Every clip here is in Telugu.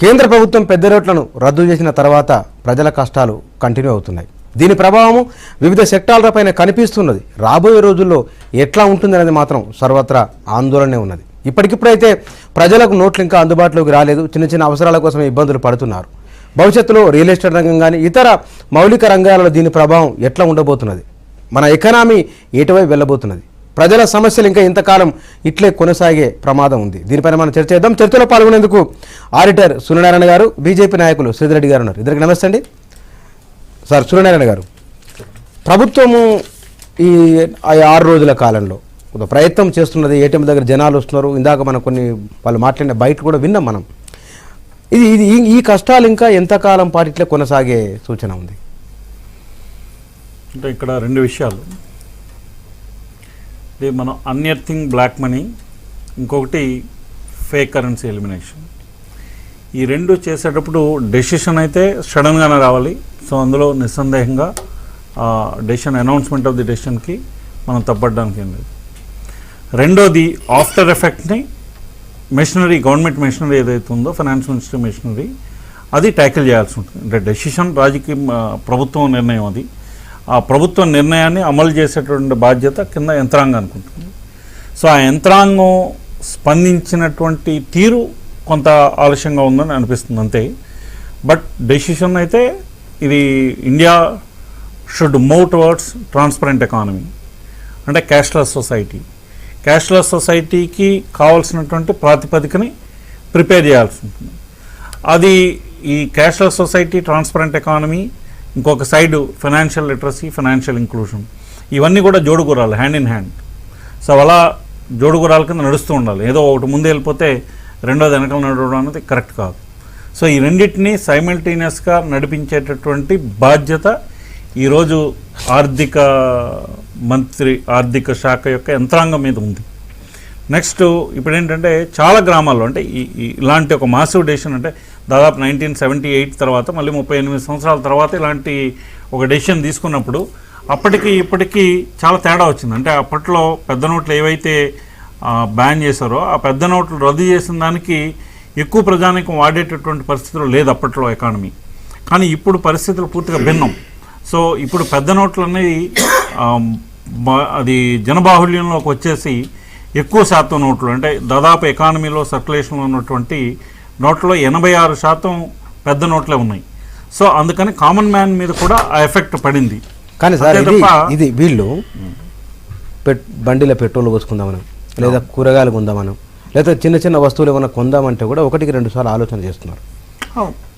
కేంద్ర ప్రభుత్వం పెద్ద రేట్లను రద్దు చేసిన తర్వాత ప్రజల కష్టాలు కంటిన్యూ అవుతున్నాయి. దీని ప్రభావం వివిధ సెక్టార్లపైన కనిపిస్తున్నది. రాబోయే రోజుల్లో ఎట్లా ఉంటుందనేది మాత్రం సర్వత్రా ఆందోళనే ఉన్నది. ఇప్పటికిప్పుడైతే ప్రజలకు నోట్లు ఇంకా అందుబాటులోకి రాలేదు. చిన్న చిన్న అవసరాల కోసం ఇబ్బందులు పడుతున్నారు. భవిష్యత్తులో రియల్ ఎస్టేట్ రంగం కానీ ఇతర మౌలిక రంగాలలో దీని ప్రభావం ఎట్లా ఉండబోతున్నది, మన ఎకానమీ ఎటువైపు వెళ్ళబోతున్నది, ప్రజల సమస్యలు ఇంకా ఇంతకాలం ఇట్లే కొనసాగే ప్రమాదం ఉంది. దీనిపైన మనం చర్చ చేద్దాం. చర్చలో పాల్గొనేందుకు ఆడిటర్ సూర్యనారాయణ గారు, బీజేపీ నాయకులు శ్రీధరెడ్డి గారు ఉన్నారు. ఇద్దరికి నమస్తే అండి. సార్ సూర్యనారాయణ గారు, ప్రభుత్వము ఈ 6 రోజుల కాలంలో ఒక ప్రయత్నం చేస్తున్నది. ఏటీఎం దగ్గర జనాలు వస్తున్నారు. ఇందాక మనం కొన్ని వాళ్ళు మాట్లాడిన బయట కూడా విన్నాం మనం. ఈ కష్టాలు ఇంకా ఎంతకాలం పాటు ఇట్లే కొనసాగే సూచన ఉంది? అంటే ఇక్కడ 2 విషయాలు. ఇది మనం అన్ఎర్థింగ్ బ్లాక్ మనీ, ఇంకొకటి ఫేక్ కరెన్సీ ఎలిమినేషన్. ఈ 2 చేసేటప్పుడు డెసిషన్ అయితే సడన్గానే రావాలి. సో అందులో నిస్సందేహంగా డెసిషన్ అనౌన్స్మెంట్ ఆఫ్ ది డెసిషన్కి మనం తప్పడానికి ఏం లేదు. రెండోది ఆఫ్టర్ ఎఫెక్ట్ని మెషినరీ, గవర్నమెంట్ మెషినరీ ఏదైతే ఉందో ఫైనాన్స్ మినిస్టర్ మెషినరీ, అది ట్యాకిల్ చేయాల్సి ఉంటుంది. అంటే డెసిషన్ రాజకీయ ప్రభుత్వం నిర్ణయం, అది ఆ ప్రభుత్వ నిర్ణయాన్ని అమలు చేసేటువంటి బాధ్యత కింద యంత్రాంగానికి ఉంటుంది. సో ఆ యంత్రాంగం స్పందించినటువంటి తీరు కొంత ఆలస్యంగా ఉందని అనిపిస్తుంది అంతే. బట్ డెసిషన్ అయితే ఇది India should move towards transparent economy, అంటే క్యాష్లెస్ సొసైటీ. క్యాష్లెస్ సొసైటీకి కావాల్సినటువంటి ప్రాతిపదికని ప్రిపేర్ చేయాల్సి ఉంటుంది. అది ఈ క్యాష్లెస్ సొసైటీ, ట్రాన్స్పరెంట్ ఎకానమీ, ఇంకొక side financial literacy, financial inclusion, ఇవన్నీ కూడా జోడుగురాలు, హ్యాండ్ ఇన్ హ్యాండ్. సో అలా జోడుగురాల కింద నడుస్తూ ఉండాలి. ఏదో ఒకటి ముందు వెళ్ళిపోతే రెండోది వెనకాల నడవడం అనేది కరెక్ట్ కాదు. సో ఈ రెండింటినీ సైమల్టేనియస్గా నడిపించేటటువంటి బాధ్యత ఈరోజు ఆర్థిక మంత్రి, ఆర్థిక శాఖ యొక్క యంత్రాంగం మీద ఉంది. నెక్స్ట్ ఇప్పుడు ఏంటంటే చాలా గ్రామాల్లో అంటే ఇలాంటి ఒక మాసివ్ డెసిషన్, అంటే దాదాపు 1978 తర్వాత మళ్ళీ 38 సంవత్సరాల తర్వాత ఇలాంటి ఒక డెసిషన్ తీసుకున్నప్పుడు అప్పటికి ఇప్పటికీ చాలా తేడా వచ్చింది. అంటే అప్పట్లో పెద్ద నోట్లు ఏవైతే బ్యాన్ చేశారో ఆ పెద్ద నోట్లు రద్దు చేసిన దానికి ఎక్కువ ప్రజానికం వాడేటటువంటి పరిస్థితులు లేదు అప్పట్లో ఎకానమీ. కానీ ఇప్పుడు పరిస్థితులు పూర్తిగా భిన్నం. సో ఇప్పుడు పెద్ద నోట్లు అనేది అది జనబాహుళ్యంలోకి వచ్చేసి ఎక్కువ శాతం నోట్లు, అంటే దాదాపు ఎకానమీలో సర్క్యులేషన్లో ఉన్నటువంటి నోట్లలో 86% పెద్ద నోట్లే ఉన్నాయి. సో అందుకని కామన్ మ్యాన్ మీద కూడా ఆ ఎఫెక్ట్ పడింది. కానీ సార్ ఇది వీళ్ళు బండిలో పెట్రోల్ పోసుకుందామని, లేదా కూరగాయలు కొందామని, లేదా చిన్న చిన్న వస్తువులు ఏమైనా కొందామంటే కూడా 1-2 సార్లు ఆలోచన చేస్తున్నారు.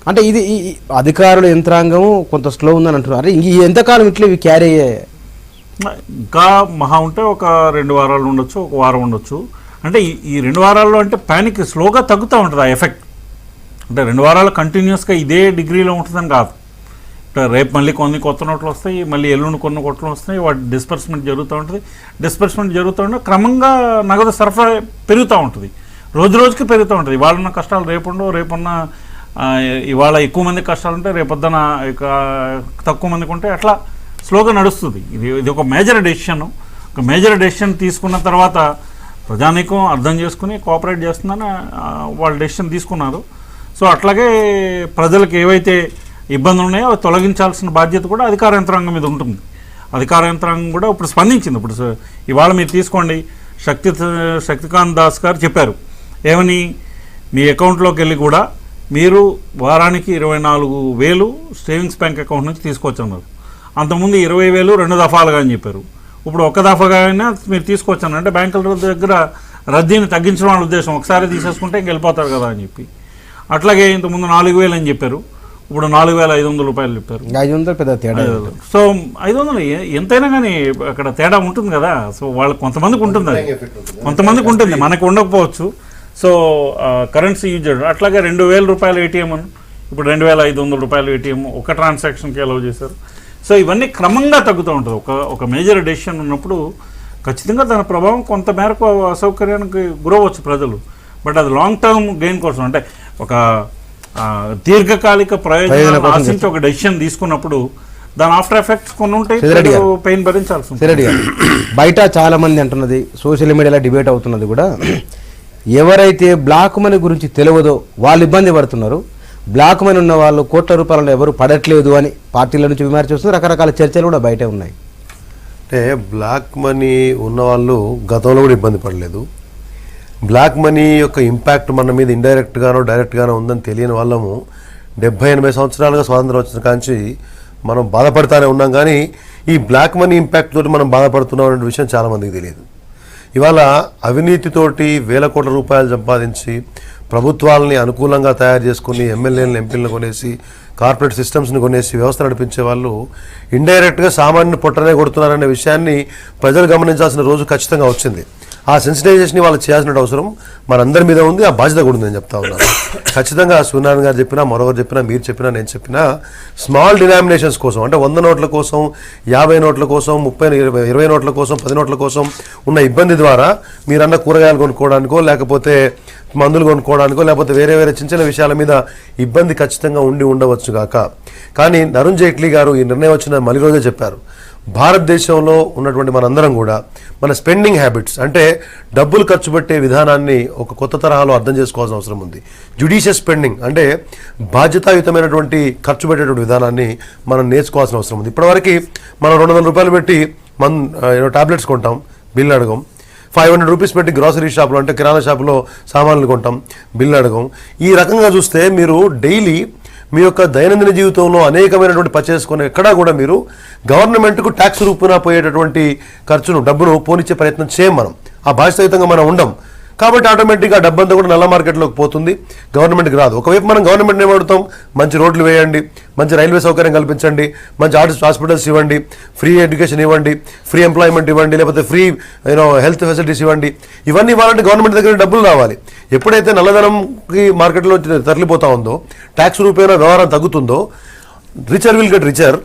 అంటే ఇది అధికారుల యంత్రాంగం కొంత స్లో ఉందని అంటున్నారు. అంటే ఎంతకాలం ఇట్లా ఇవి క్యారీ అయ్యే? ఇంకా మహా ఉంటే ఒక 2 వారాలు ఉండొచ్చు, 1 వారం ఉండొచ్చు. అంటే ఈ 2 వారాల్లో అంటే ప్యానిక్ స్లోగా తగ్గుతూ ఉంటుంది ఆ ఎఫెక్ట్. అంటే 2 వారాలు కంటిన్యూస్గా ఇదే డిగ్రీలో ఉంటుందని కాదు. రేపు మళ్ళీ కొన్ని కొత్త నోట్లు వస్తాయి, మళ్ళీ ఎల్లుండి కొన్ని కొట్లు వస్తాయి, వాటి డిస్పర్స్మెంట్ జరుగుతూ ఉంటుంది. డిస్పర్స్మెంట్ జరుగుతూ ఉంటే క్రమంగా నగదు సరఫరా పెరుగుతూ ఉంటుంది, రోజు రోజుకి పెరుగుతూ ఉంటుంది. ఇవాళ ఉన్న కష్టాలు రేపున్న ఇవాళ ఎక్కువ మంది కష్టాలు ఉంటే రేపొద్దున తక్కువ మందికి ఉంటే అట్లా స్లోగా నడుస్తుంది. ఇది ఒక మేజర్ డెసిషన్. ఒక మేజర్ డెసిషన్ తీసుకున్న తర్వాత ప్రజానీకం అర్థం చేసుకుని కోఆపరేట్ చేస్తుందని వాళ్ళు డెసిషన్ తీసుకున్నారు. సో అట్లాగే ప్రజలకు ఏవైతే ఇబ్బందులు ఉన్నాయో అవి తొలగించాల్సిన బాధ్యత కూడా అధికార యంత్రాంగం మీద ఉంటుంది. అధికార యంత్రాంగం కూడా ఇప్పుడు స్పందించింది. ఇప్పుడు ఇవాళ మీరు తీసుకోండి, శక్తికాంత్ దాస్ గారు చెప్పారు ఏమని, మీ అకౌంట్లోకి వెళ్ళి కూడా మీరు వారానికి 24,000 సేవింగ్స్ బ్యాంక్ అకౌంట్ నుంచి తీసుకోవచ్చన్నారు. అంతకుముందు 20,000 2 దఫాలుగా అని చెప్పారు. ఇప్పుడు 1 దఫాగా అయినా మీరు తీసుకోవచ్చాను. అంటే బ్యాంకుల దగ్గర రద్దీని తగ్గించడం వాళ్ళ ఉద్దేశం. ఒకసారి తీసేసుకుంటే ఇంక వెళ్ళిపోతారు కదా అని చెప్పి. అట్లాగే ఇంతకుముందు 4,000 అని చెప్పారు, ఇప్పుడు 4,500 రూపాయలు చెప్పారు. 500 పెద్ద తేడా. సో 500 ఎంతైనా కానీ అక్కడ తేడా ఉంటుంది కదా. సో వాళ్ళకి కొంతమందికి ఉంటుంది, అది కొంతమందికి ఉంటుంది, మనకు ఉండకపోవచ్చు. సో కరెన్సీ యూజ్ చేయడం. అట్లాగే 2,000 రూపాయల ఏటీఎం అని ఇప్పుడు 2,500 రూపాయల ఏటీఎం ఒక ట్రాన్సాక్షన్కి అలౌ చేశారు. సో ఇవన్నీ క్రమంగా తగ్గుతూ ఉంటుంది. ఒక మేజర్ డెసిషన్ ఉన్నప్పుడు ఖచ్చితంగా దాని ప్రభావం కొంత మేరకు అసౌకర్యానికి గురవచ్చు ప్రజలు. బట్ అది లాంగ్ టర్మ్ గెయిన్ కోసం, అంటే ఒక దీర్ఘకాలిక ప్రయోజనాలు ఆశించి ఒక డెసిషన్ తీసుకున్నప్పుడు దాని ఆఫ్టర్ ఎఫెక్ట్స్ కొన్ని ఉంటాయి, పెయిన్ భరించాల్సి ఉంటుంది. బయట చాలా మంది అంటున్నది, సోషల్ మీడియాలో డిబేట్ అవుతున్నది కూడా, ఎవరైతే బ్లాక్ మనీ గురించి తెలియదో వాళ్ళు ఇబ్బంది పడుతున్నారు, బ్లాక్ మనీ ఉన్న వాళ్ళు కోట్ల రూపాయలలో ఎవరు పడట్లేదు అని పార్టీల నుంచి విమర్శ వస్తుంది. రకరకాల చర్చలు కూడా బయటే ఉన్నాయి. అంటే బ్లాక్ మనీ ఉన్నవాళ్ళు గతంలో కూడా ఇబ్బంది పడలేదు. బ్లాక్ మనీ యొక్క ఇంపాక్ట్ మన మీద ఇండైరెక్ట్గానో డైరెక్ట్గానో ఉందని తెలియని వాళ్ళము 70-80 సంవత్సరాలుగా స్వాతంత్రం వచ్చిన కాంచి మనం బాధపడతానే ఉన్నాం. కానీ ఈ బ్లాక్ మనీ ఇంపాక్ట్ తోటి మనం బాధపడుతున్నాం అనే విషయం చాలామందికి తెలియదు. ఇవాళ అవినీతితోటి వేల కోట్ల రూపాయలు సంపాదించి ప్రభుత్వాలని అనుకూలంగా తయారు చేసుకుని ఎమ్మెల్యేలను ఎంపీలను కొనేసి కార్పొరేట్ సిస్టమ్స్ని కొనేసి వ్యవస్థ నడిపించే వాళ్ళు ఇండైరెక్ట్గా సామాన్యుని పొట్టనే కొడుతున్నారనే విషయాన్ని ప్రజలు గమనించాల్సిన రోజు ఖచ్చితంగా వచ్చింది. ఆ సెన్సిటైజేషన్ వాళ్ళు చేయాల్సిన అవసరం మనందరి మీద ఉంది, ఆ బాధ్యత కూడా ఉంది నేను చెప్తా ఉన్నాను. ఖచ్చితంగా సూర్యనారాయణ గారు చెప్పినా, మరొకరు చెప్పినా, మీరు చెప్పినా, నేను చెప్పినా స్మాల్ డినామినేషన్స్ కోసం, అంటే 100 నోట్ల కోసం, 50 నోట్ల కోసం, 30, 20 నోట్ల కోసం, 10 నోట్ల కోసం ఉన్న ఇబ్బంది ద్వారా మీరన్న కూరగాయలు కొనుక్కోవడానికో, లేకపోతే మందులు కొనుక్కోవడానికో, లేకపోతే వేరే వేరే చిన్న చిన్న విషయాల మీద ఇబ్బంది ఖచ్చితంగా ఉండవచ్చు గాక. కానీ అరుణ్ జైట్లీ గారు ఈ నిర్ణయం వచ్చిన మళ్ళీ రోజే చెప్పారు, భారతదేశంలో ఉన్నటువంటి మనందరం కూడా మన స్పెండింగ్ హ్యాబిట్స్, అంటే డబ్బులు ఖర్చు పెట్టే విధానాన్ని ఒక కొత్త తరహాలో అర్థం చేసుకోవాల్సిన అవసరం ఉంది. జ్యుడిషియస్ స్పెండింగ్ అంటే బాధ్యతాయుతమైనటువంటి ఖర్చు పెట్టేటువంటి విధానాన్ని మనం నేర్చుకోవాల్సిన అవసరం ఉంది. ఇప్పటివరకు మనం 200 రూపాయలు పెట్టి టాబ్లెట్స్ కొంటాం, బిల్ అడగం. 500 రూపీస్ పెట్టి గ్రాసరీ షాప్లో, అంటే కిరాణా షాపులో సామాన్లు కొంటాం, బిల్ అడగం. ఈ రకంగా చూస్తే మీరు డైలీ మీ యొక్క దైనందిన జీవితంలో అనేకమైనటువంటి పర్చేస్ కొని ఎక్కడా కూడా మీరు గవర్నమెంట్కు ట్యాక్స్ రూపున పోయేటటువంటి ఖర్చును, డబ్బును పోనిచ్చే ప్రయత్నం చేయం. మనం ఆ బాధ్యతాయుతంగా మనం ఉండం. కాబట్టి ఆటోమేటిక్గా డబ్బంతా కూడా నల్ల మార్కెట్లోకి పోతుంది, గవర్నమెంట్కి రాదు. ఒకవైపు మనం గవర్నమెంట్ని ఏమడుతాం, మంచి రోడ్లు వేయండి, మంచి రైల్వే సౌకర్యం కల్పించండి, మంచి హాస్పిటల్స్ ఇవ్వండి, ఫ్రీ ఎడ్యుకేషన్ ఇవ్వండి, ఫ్రీ ఎంప్లాయ్మెంట్ ఇవ్వండి, లేకపోతే ఫ్రీ హెల్త్ ఫెసిలిటీస్ ఇవ్వండి. ఇవన్నీ ఇవ్వాలంటే గవర్నమెంట్ దగ్గర డబ్బులు రావాలి. ఎప్పుడైతే నల్లధనంకి మార్కెట్లో తరలిపోతా ఉందో, ట్యాక్స్ రూపేణ వ్యవహారం తగ్గుతుందో, richer will get richer,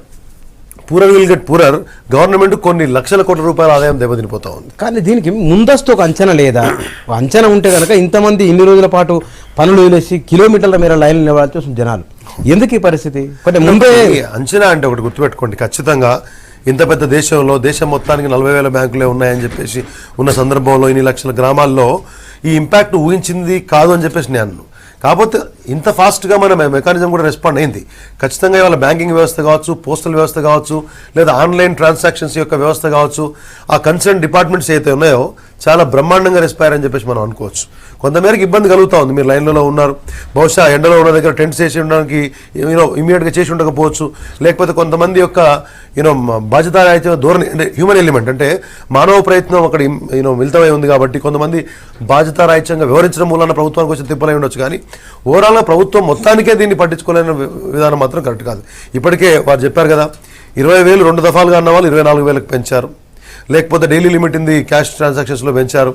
poorer will get poorer, government కొన్ని లక్షల కోట్ల రూపాయల ఆదాయం దెబ్బతినిపోతా ఉంది. కానీ దీనికి ముందస్తు ఒక అంచనా లేదా? అంచనా ఉంటే కనుక ఇంతమంది ఇన్ని రోజుల పాటు పనులు వదిలేసి కిలోమీటర్ల మేర లైన్లు నిలబడాల్సి వస్తుంది జనాలు. ఎందుకు ఈ పరిస్థితి? ముందే అంచనా అంటే ఒకటి గుర్తుపెట్టుకోండి, ఖచ్చితంగా ఇంత పెద్ద దేశంలో, దేశం మొత్తానికి 40,000 బ్యాంకులే ఉన్నాయని చెప్పేసి ఉన్న సందర్భంలో ఇన్ని లక్షల గ్రామాల్లో ఈ ఇంపాక్ట్ ఊహించింది కాదు అని చెప్పేసి నేను. కాకపోతే ఇంత ఫాస్ట్గా మన మెకానిజం కూడా రెస్పాండ్ అయింది. ఖచ్చితంగా ఇవాళ బ్యాంకింగ్ వ్యవస్థ కావచ్చు, పోస్టల్ వ్యవస్థ కావచ్చు, లేదా ఆన్లైన్ ట్రాన్సాక్షన్స్ యొక్క వ్యవస్థ కావచ్చు, ఆ కన్సర్న్ డిపార్ట్మెంట్స్ ఏదైతే ఉన్నాయో చాలా బ్రహ్మాండంగా రెస్పైర్ అని చెప్పేసి మనం అనుకోవచ్చు. కొంతమేరకు ఇబ్బంది కలుగుతూ ఉంది. మీరు లైన్లలో ఉన్నారు, బహుశా ఎండలో ఉన్న దగ్గర టెంట్స్ వేసి ఉండడానికి ఇమీడియట్గా చేసి ఉండకపోవచ్చు, లేకపోతే కొంతమంది యొక్క బాధ్యతారాహిత్య ధోరణి, అంటే హ్యూమన్ ఎలిమెంట్, అంటే మానవ ప్రయత్నం అక్కడ మిళితమై ఉంది కాబట్టి కొంతమంది బాధ్యతారాహిత్యంగా వివరించడం మూలన ప్రభుత్వానికి వచ్చి తిప్పలై ఉండొచ్చు. కానీ ఓవరాల్గా ప్రభుత్వం మొత్తానికే దీన్ని పట్టించుకోలేని విధానం మాత్రం కరెక్ట్ కాదు. ఇప్పటికే వారు చెప్పారు కదా, 20,000 2 దఫాలుగా అన్న వాళ్ళు 24,000కి పెంచారు, లేకపోతే daily limit in the cash ట్రాన్సాక్షన్స్లో పెంచారు.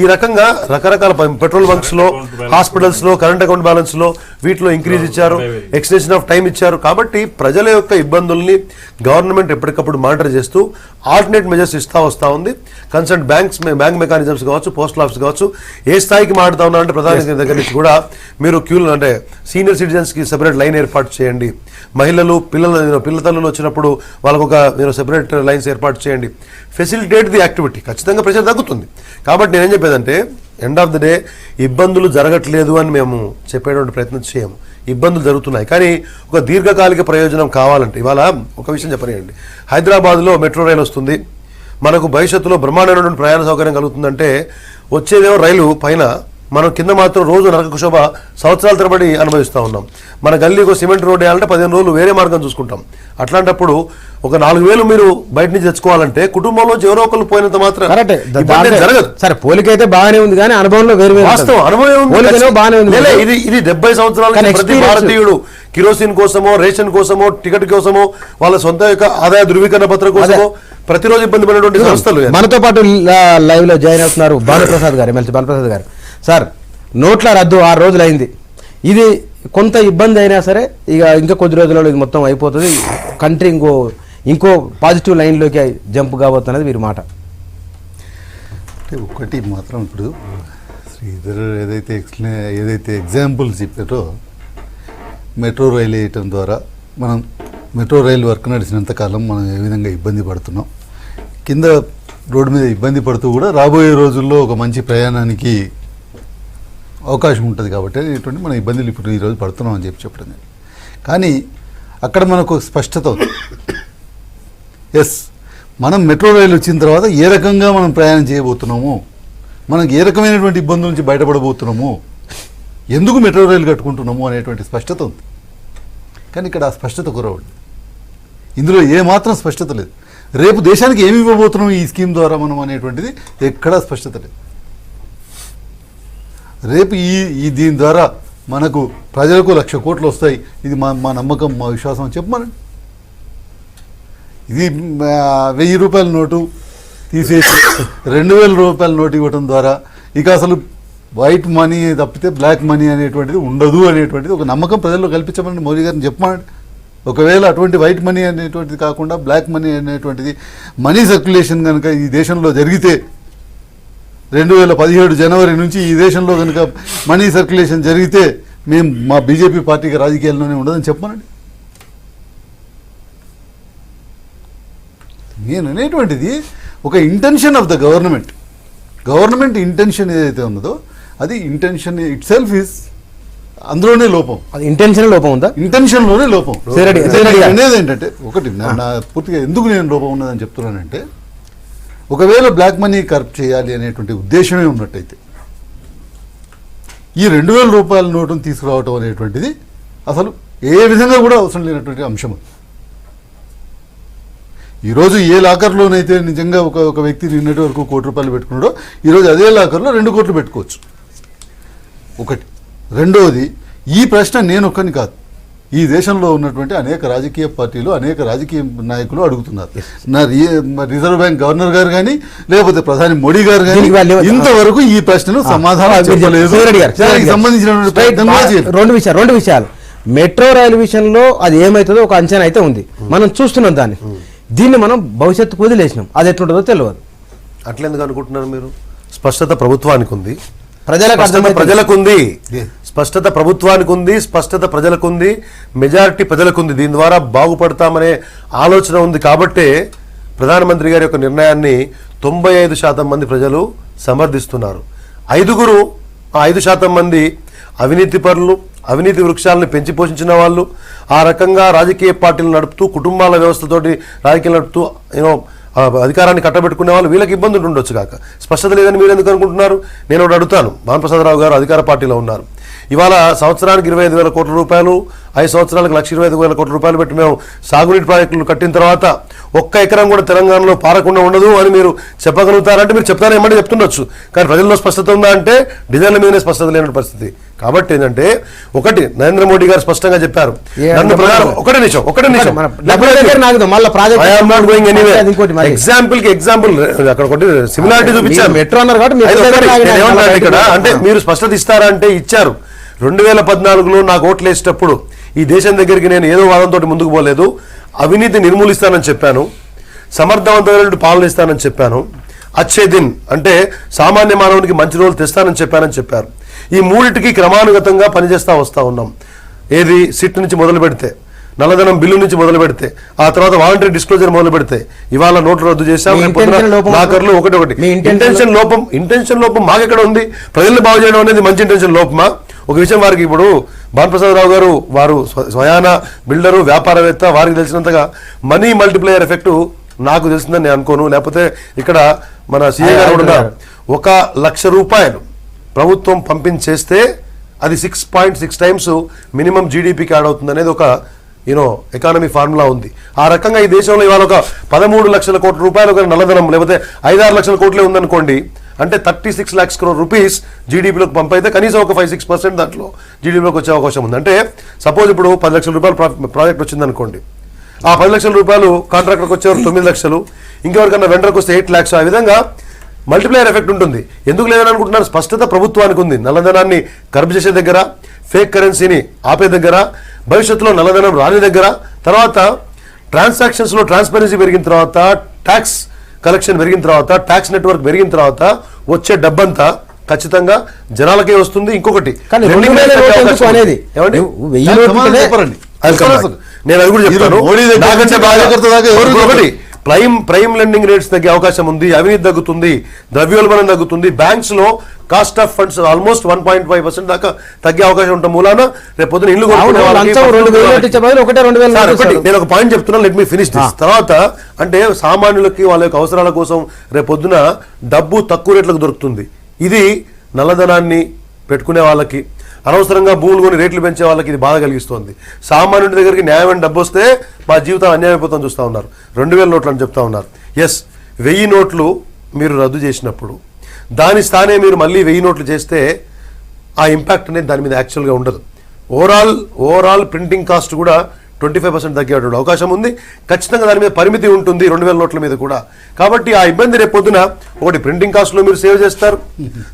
ఈ రకంగా రకరకాల పెట్రోల్ బంక్స్లో, హాస్పిటల్స్లో, కరెంట్ అకౌంట్ బ్యాలెన్స్లో వీటిలో ఇంక్రీజ్ ఇచ్చారు, ఎక్స్టెన్షన్ ఆఫ్ టైం ఇచ్చారు. కాబట్టి ప్రజల యొక్క ఇబ్బందుల్ని గవర్నమెంట్ ఎప్పటికప్పుడు మానిటర్ చేస్తూ ఆల్టర్నేట్ మెజర్స్ ఇస్తూ వస్తూ ఉంది. కన్సర్న్ బ్యాంక్ మెకానిజమ్స్ కావచ్చు, పోస్టల్ ఆఫీస్ కావచ్చు, ఏ స్థాయికి మాట్లాడుతూ ఉన్నారంటే ప్రధాని దగ్గర నుంచి కూడా మీరు క్యూలు, అంటే సీనియర్ సిటిజన్స్కి సెపరేట్ లైన్ ఏర్పాటు చేయండి, మహిళలు పిల్ల తల్లులు వచ్చినప్పుడు వాళ్ళకు ఒక సెపరేట్ లైన్స్ ఏర్పాటు చేయండి, ఫెసిలిటేట్ ది యాక్టివిటీ. ఖచ్చితంగా ప్రెషర్ తగ్గుతుంది. కాబట్టి నేనేం చెప్పేదంటే, ఎండ్ ఆఫ్ ది డే ఇబ్బందులు జరగట్లేదు అని మేము చెప్పేటువంటి ప్రయత్నం చేయము. ఇబ్బందులు జరుగుతున్నాయి, కానీ ఒక దీర్ఘకాలిక ప్రయోజనం కావాలంటే ఇవాళ ఒక విషయం చెప్పనియండి. హైదరాబాద్లో మెట్రో రైలు వస్తుంది, మనకు భవిష్యత్తులో బ్రహ్మాండమైనటువంటి ప్రయాణ సౌకర్యం కలుగుతుందంటే వచ్చేదేమో రైలు పైన, మనం కింద మాత్రం రోజు నరక శోభ సంవత్సరాల తరబడి అనుభవిస్తూ ఉన్నాం. మన గల్లీకి సిమెంట్ రోడ్ వేయాలంటే 15 రోజులు వేరే మార్గం చూసుకుంటాం. అట్లాంటప్పుడు ఒక 4,000 మీరు బయట నుంచి తెచ్చుకోవాలంటే కుటుంబంలో ఎవరో ఒకరు పోయినంత మాత్రం జరగదు. సరే, పోలికైతే బాగానే ఉంది, కానీ అనుభవంలో వేరు వాస్తవం అనుభవం బాగానే ఉంది. ఇది 70 సంవత్సరాల ప్రతి భారతీయుడు కిరోసిన్ కోసమో, రేషన్ కోసమో, టికెట్ కోసమో, వాళ్ళ సొంత యొక్క ఆదాయ ధృవీకరణ పత్రం కోసమో ప్రతిరోజు ఇబ్బంది పడినటువంటి సంస్థలు. మనతో పాటు లైవ్ లో జాయిన్ అవుతున్నారు భానుప్రసాద్ గారు, ఎమ్మెల్సీ భానుప్రసాద్ గారు. సార్, నోట్ల రద్దు 6 రోజులు అయింది. ఇది కొంత ఇబ్బంది అయినా సరే ఇక ఇంకా కొద్ది రోజులలో ఇది మొత్తం అయిపోతుంది, కంట్రీ ఇంకో పాజిటివ్ లైన్లోకి జంప్ కాబోతున్నది మీరు మాట. అంటే ఒకటి మాత్రం, ఇప్పుడు శ్రీధర్ ఏదైతే ఎగ్జాంపుల్స్ చెప్పారో, మెట్రో రైలు వేయటం ద్వారా మనం మెట్రో రైలు వర్క్ నడిచినంతకాలం మనం ఏ విధంగా ఇబ్బంది పడుతున్నాం, కింద రోడ్డు మీద ఇబ్బంది పడుతూ కూడా రాబోయే రోజుల్లో ఒక మంచి ప్రయాణానికి అవకాశం ఉంటుంది కాబట్టి ఇటువంటి మన ఇబ్బందులు ఇప్పుడు ఈరోజు పడుతున్నాం అని చెప్పడం జరిగింది. కానీ అక్కడ మనకు స్పష్టత ఉంది. ఎస్, మనం మెట్రో రైలు వచ్చిన తర్వాత ఏ రకంగా మనం ప్రయాణం చేయబోతున్నాము, మనకు ఏ రకమైనటువంటి ఇబ్బందుల నుంచి బయటపడబోతున్నాము, ఎందుకు మెట్రో రైలు కట్టుకుంటున్నాము అనేటువంటి స్పష్టత ఉంది. కానీ ఇక్కడ ఆ స్పష్టత కురవదు. ఇందులో ఏమాత్రం స్పష్టత లేదు. రేపు దేశానికి ఏమి ఇవ్వబోతున్నాం ఈ స్కీమ్ ద్వారా మనం అనేటువంటిది ఎక్కడా స్పష్టత లేదు. రేపు ఈ దీని ద్వారా మనకు ప్రజలకు 1,00,000 కోట్లు వస్తాయి, ఇది మా నమ్మకం, మా విశ్వాసం అని చెప్పమనండి. ఇది 1,000 రూపాయల నోటు తీసేసి 2,000 రూపాయల నోటు ఇవ్వడం ద్వారా ఇక అసలు వైట్ మనీ తప్పితే బ్లాక్ మనీ అనేటువంటిది ఉండదు అనేటువంటిది ఒక నమ్మకం ప్రజల్లో కల్పించమని మోదీ గారిని చెప్పమనండి. ఒకవేళ అటువంటి వైట్ మనీ అనేటువంటిది కాకుండా బ్లాక్ మనీ అనేటువంటిది మనీ సర్క్యులేషన్ కనుక ఈ దేశంలో జరిగితే 2017 జనవరి నుంచి ఈ దేశంలో కనుక మనీ సర్క్యులేషన్ జరిగితే మేము మా బీజేపీ పార్టీకి రాజకీయాల్లోనే ఉండదని చెప్పమనండి. నేను అనేటువంటిది ఒక intention of the government intention ఏదైతే ఉన్నదో అది ఇంటెన్షన్ ఇట్ సెల్ఫ్ ఈజ్ అందులోనే లోపం. అది ఇంటెన్షన్లోనే లోపం. అనేది ఏంటంటే ఒకటి నా పూర్తిగా ఎందుకు నేను లోపం ఉన్నదని చెప్తున్నానంటే, ఒకవేళ బ్లాక్ మనీ కరప్ట్ చేయాలి అనేటువంటి ఉద్దేశమే ఉన్నట్టయితే ఈ 2,000 రూపాయల నోటును తీసుకురావటం అనేటువంటిది అసలు ఏ విధంగా కూడా అవసరం లేనటువంటి అంశం. ఈరోజు ఏ లాకర్లోనైతే నిజంగా ఒక వ్యక్తి నిన్నటి వరకు 1 కోటి రూపాయలు పెట్టుకున్నాడో ఈరోజు అదే లాకర్లో 2 కోట్లు పెట్టుకోవచ్చు. ఒకటి. రెండవది, ఈ ప్రశ్న నేను ఒక్కని కాదు, ఈ దేశంలో ఉన్నటువంటి అనేక రాజకీయ పార్టీలు, అనేక రాజకీయ నాయకులు అడుగుతున్నారు. నా రిజర్వ్ బ్యాంక్ గవర్నర్ గారు కానీ లేకపోతే ప్రధాని మోడీ గారు కానీ ఇంతవరకు ఈ ప్రశ్నను సమాధానం చెప్పలేదు. సంబంధించిన రెండు విషయాలు. మెట్రో రైలు విషయంలో అది ఏమైతుందో ఒక అంచనా అయితే ఉంది, మనం చూస్తున్నాం దాన్ని. దీన్ని మనం భవిష్యత్తు వదిలేసినాం, అది ఎట్లుంటుందో తెలియదు. అట్లెందుకు అనుకుంటున్నారు మీరు? స్పష్టత ప్రభుత్వానికి ఉంది, ప్రజలకు ప్రజలకు ఉంది, స్పష్టత ప్రభుత్వానికి ఉంది, స్పష్టత ప్రజలకు ఉంది, మెజారిటీ ప్రజలకు ఉంది. దీని ద్వారా బాగుపడతామనే ఆలోచన ఉంది. కాబట్టే ప్రధానమంత్రి గారి యొక్క నిర్ణయాన్ని 95% మంది ప్రజలు సమర్థిస్తున్నారు. 5% మంది అవినీతి పరులు, అవినీతి వృక్షాలను పెంచి పోషించిన వాళ్ళు, ఆ రకంగా రాజకీయ పార్టీలు నడుపుతూ కుటుంబాల వ్యవస్థతోటి రాజకీయాలు నడుపుతూ అధికారాన్ని కట్టబెట్టుకునే వాళ్ళు, వీళ్ళకి ఇబ్బందులు ఉండొచ్చు కాక స్పష్టత లేదని మీరు ఎందుకు అనుకుంటున్నారు? నేను ఒకటి అడుగుతాను. భానుప్రసాదరావు గారు అధికార పార్టీలో ఉన్నారు. ఇవాళ సంవత్సరానికి 25,000 కోట్ల రూపాయలు, 5 సంవత్సరాలకు 1,25,000 కోట్ల రూపాయలు పెట్టి మేము సాగునీటి ప్రాజెక్టులు కట్టిన తర్వాత 1 ఎకరం కూడా తెలంగాణలో పారకుండా ఉండదు అని మీరు చెప్పగలుగుతారంటే మీరు చెప్తారో ఏమంటే చెప్తుండొచ్చు. కానీ ప్రజల్లో స్పష్టత ఉందా అంటే డిజైన్ల మీదనే స్పష్టత లేని పరిస్థితి. కాబట్టి ఏంటంటే ఒకటి, నరేంద్ర మోడీ గారు స్పష్టంగా చెప్పారు. ఒకటే నిమిషం ఎగ్జాంపుల్ అక్కడ ఒకటి సిమిలారిటీ చూపించారు. మెట్రో అన్నారు ఇక్కడ అంటే మీరు స్పష్టత ఇస్తారా అంటే ఇచ్చారు. 2014లో నాకు ఓట్లు వేసేటప్పుడు ఈ దేశం దగ్గరికి నేను ఏదో వాదంతో ముందుకు పోలేదు, అవినీతి నిర్మూలిస్తానని చెప్పాను, సమర్థవంతమైన పాలన ఇస్తానని చెప్పాను, అచ్చే దిన్ అంటే సామాన్య మానవునికి మంచి రోజులు తెస్తానని చెప్పానని చెప్పారు. ఈ మూడింటికి క్రమానుగతంగా పనిచేస్తూ వస్తూ ఉన్నాం. ఏది సిట్ నుంచి మొదలు పెడితే, నల్లధనం బిల్లు నుంచి మొదలు పెడితే, ఆ తర్వాత వాలంటరీ డిస్క్లోజర్ మొదలు పెడితే, ఇవాళ నోట్లు రద్దు చేశాం, లాకర్లు ఒకటి. ఇంటెన్షన్ లోపం మాకెక్కడ ఉంది? ప్రజల్ని బాగు చేయడం అనేది మంచి ఇంటెన్షన్ లోపమా? ఒక విషయం వారికి ఇప్పుడు భానుప్రసాదరావు గారు వారు స్వయాన బిల్డరు, వ్యాపారవేత్త, వారికి తెలిసినంతగా మనీ మల్టిప్లయర్ ఎఫెక్ట్ నాకు తెలిసిందని నేను అనుకోను. లేకపోతే ఇక్కడ మన సీఏ గారు కూడా 1,00,000 రూపాయలు ప్రభుత్వం పంపించేస్తే అది 6.6 టైమ్స్ మినిమం జీడిపికి యాడ్ అవుతుంది అనేది ఒక ఎకానమీ ఫార్ములా ఉంది. ఆ రకంగా ఈ దేశంలో ఇవాళ ఒక 13 లక్షల కోట్ల రూపాయలు ఒక నల్లధనం లేకపోతే 5-6 లక్షల కోట్లే ఉందనుకోండి, అంటే 36 lakhs crore రూపీస్ జీడీపీలోకి పంపైతే కనీసం ఒక 5-6% దాంట్లో జీడీపీలోకి వచ్చే అవకాశం ఉంది. అంటే సపోజ్ ఇప్పుడు 10 లక్షల రూపాయలు ప్రాజెక్ట్ వచ్చిందనుకోండి, ఆ 10 లక్షల రూపాయలు కాంట్రాక్టర్కి వచ్చేవారు 9 లక్షలు, ఇంకెవరికన్నా వెండర్కి వస్తే 8 lakhs. ఆ విధంగా మల్టిప్లయర్ ఎఫెక్ట్ ఉంటుంది. ఎందుకు లేదని అనుకుంటున్నారు? స్పష్టత ప్రభుత్వానికి ఉంది. నల్లధనాన్ని కరప్ట్ చేసే దగ్గర, ఫేక్ కరెన్సీని ఆపే దగ్గర, భవిష్యత్తులో నల్లధనం రాని దగ్గర, తర్వాత ట్రాన్సాక్షన్స్లో ట్రాన్స్పరెన్సీ పెరిగిన తర్వాత, ట్యాక్స్ కలెక్షన్ పెరిగిన తర్వాత, ట్యాక్స్ నెట్వర్క్ పెరిగిన తర్వాత వచ్చే డబ్బంతా ఖచ్చితంగా జనాలకే వస్తుంది. ఇంకొకటి నేను అది కూడా చెప్తాను. ప్రైమ్ లెండింగ్ రేట్స్ తగ్గే అవకాశం ఉంది, అవినీతి తగ్గుతుంది, ద్రవ్యోల్బణం తగ్గుతుంది, బ్యాంక్స్ లో కాస్ట్ ఆఫ్ ఫండ్స్ ఆల్మోస్ట్ 1.5% దాకా తగ్గే అవకాశం ఉండటం మూలాన రేపు పొద్దున ఇల్లు కొనుక్కునే వాళ్ళకి సార్, ఒకటి నేను ఒక పాయింట్ చెప్తున్నాను, లెట్ మీ ఫినిష్ దిస్. తర్వాత అంటే సామాన్యులకి వాళ్ళ యొక్క అవసరాల కోసం రేపు పొద్దున డబ్బు తక్కువ రేట్లకు దొరుకుతుంది. ఇది నల్లధనాన్ని పెట్టుకునే వాళ్ళకి, అనవసరంగా భూములు కొని రేట్లు పెంచే వాళ్ళకి ఇది బాధ కలిగిస్తుంది. సామాన్యుడి దగ్గరికి న్యాయమైన డబ్బు వస్తే మా జీవితం అన్యాయం అయిపోతుందని చూస్తూ ఉన్నారు. 2000 నోట్లు అని చెప్తా ఉన్నారు. ఎస్, 1000 నోట్లు మీరు రద్దు చేసినప్పుడు దాని స్థానే మీరు మళ్ళీ 1000 నోట్లు చేస్తే ఆ ఇంపాక్ట్ అనేది దాని మీద యాక్చువల్గా ఉండదు. ఓవరాల్ ప్రింటింగ్ కాస్ట్ కూడా 25% తగ్గేటువంటి అవకాశం ఉంది. ఖచ్చితంగా దాని మీద పరిమితి ఉంటుంది 2000 నోట్ల మీద కూడా. కాబట్టి ఆ ఇబ్బంది రేపు పొద్దున ఒకటి ప్రింటింగ్ కాస్ట్లో మీరు సేవ్ చేస్తారు,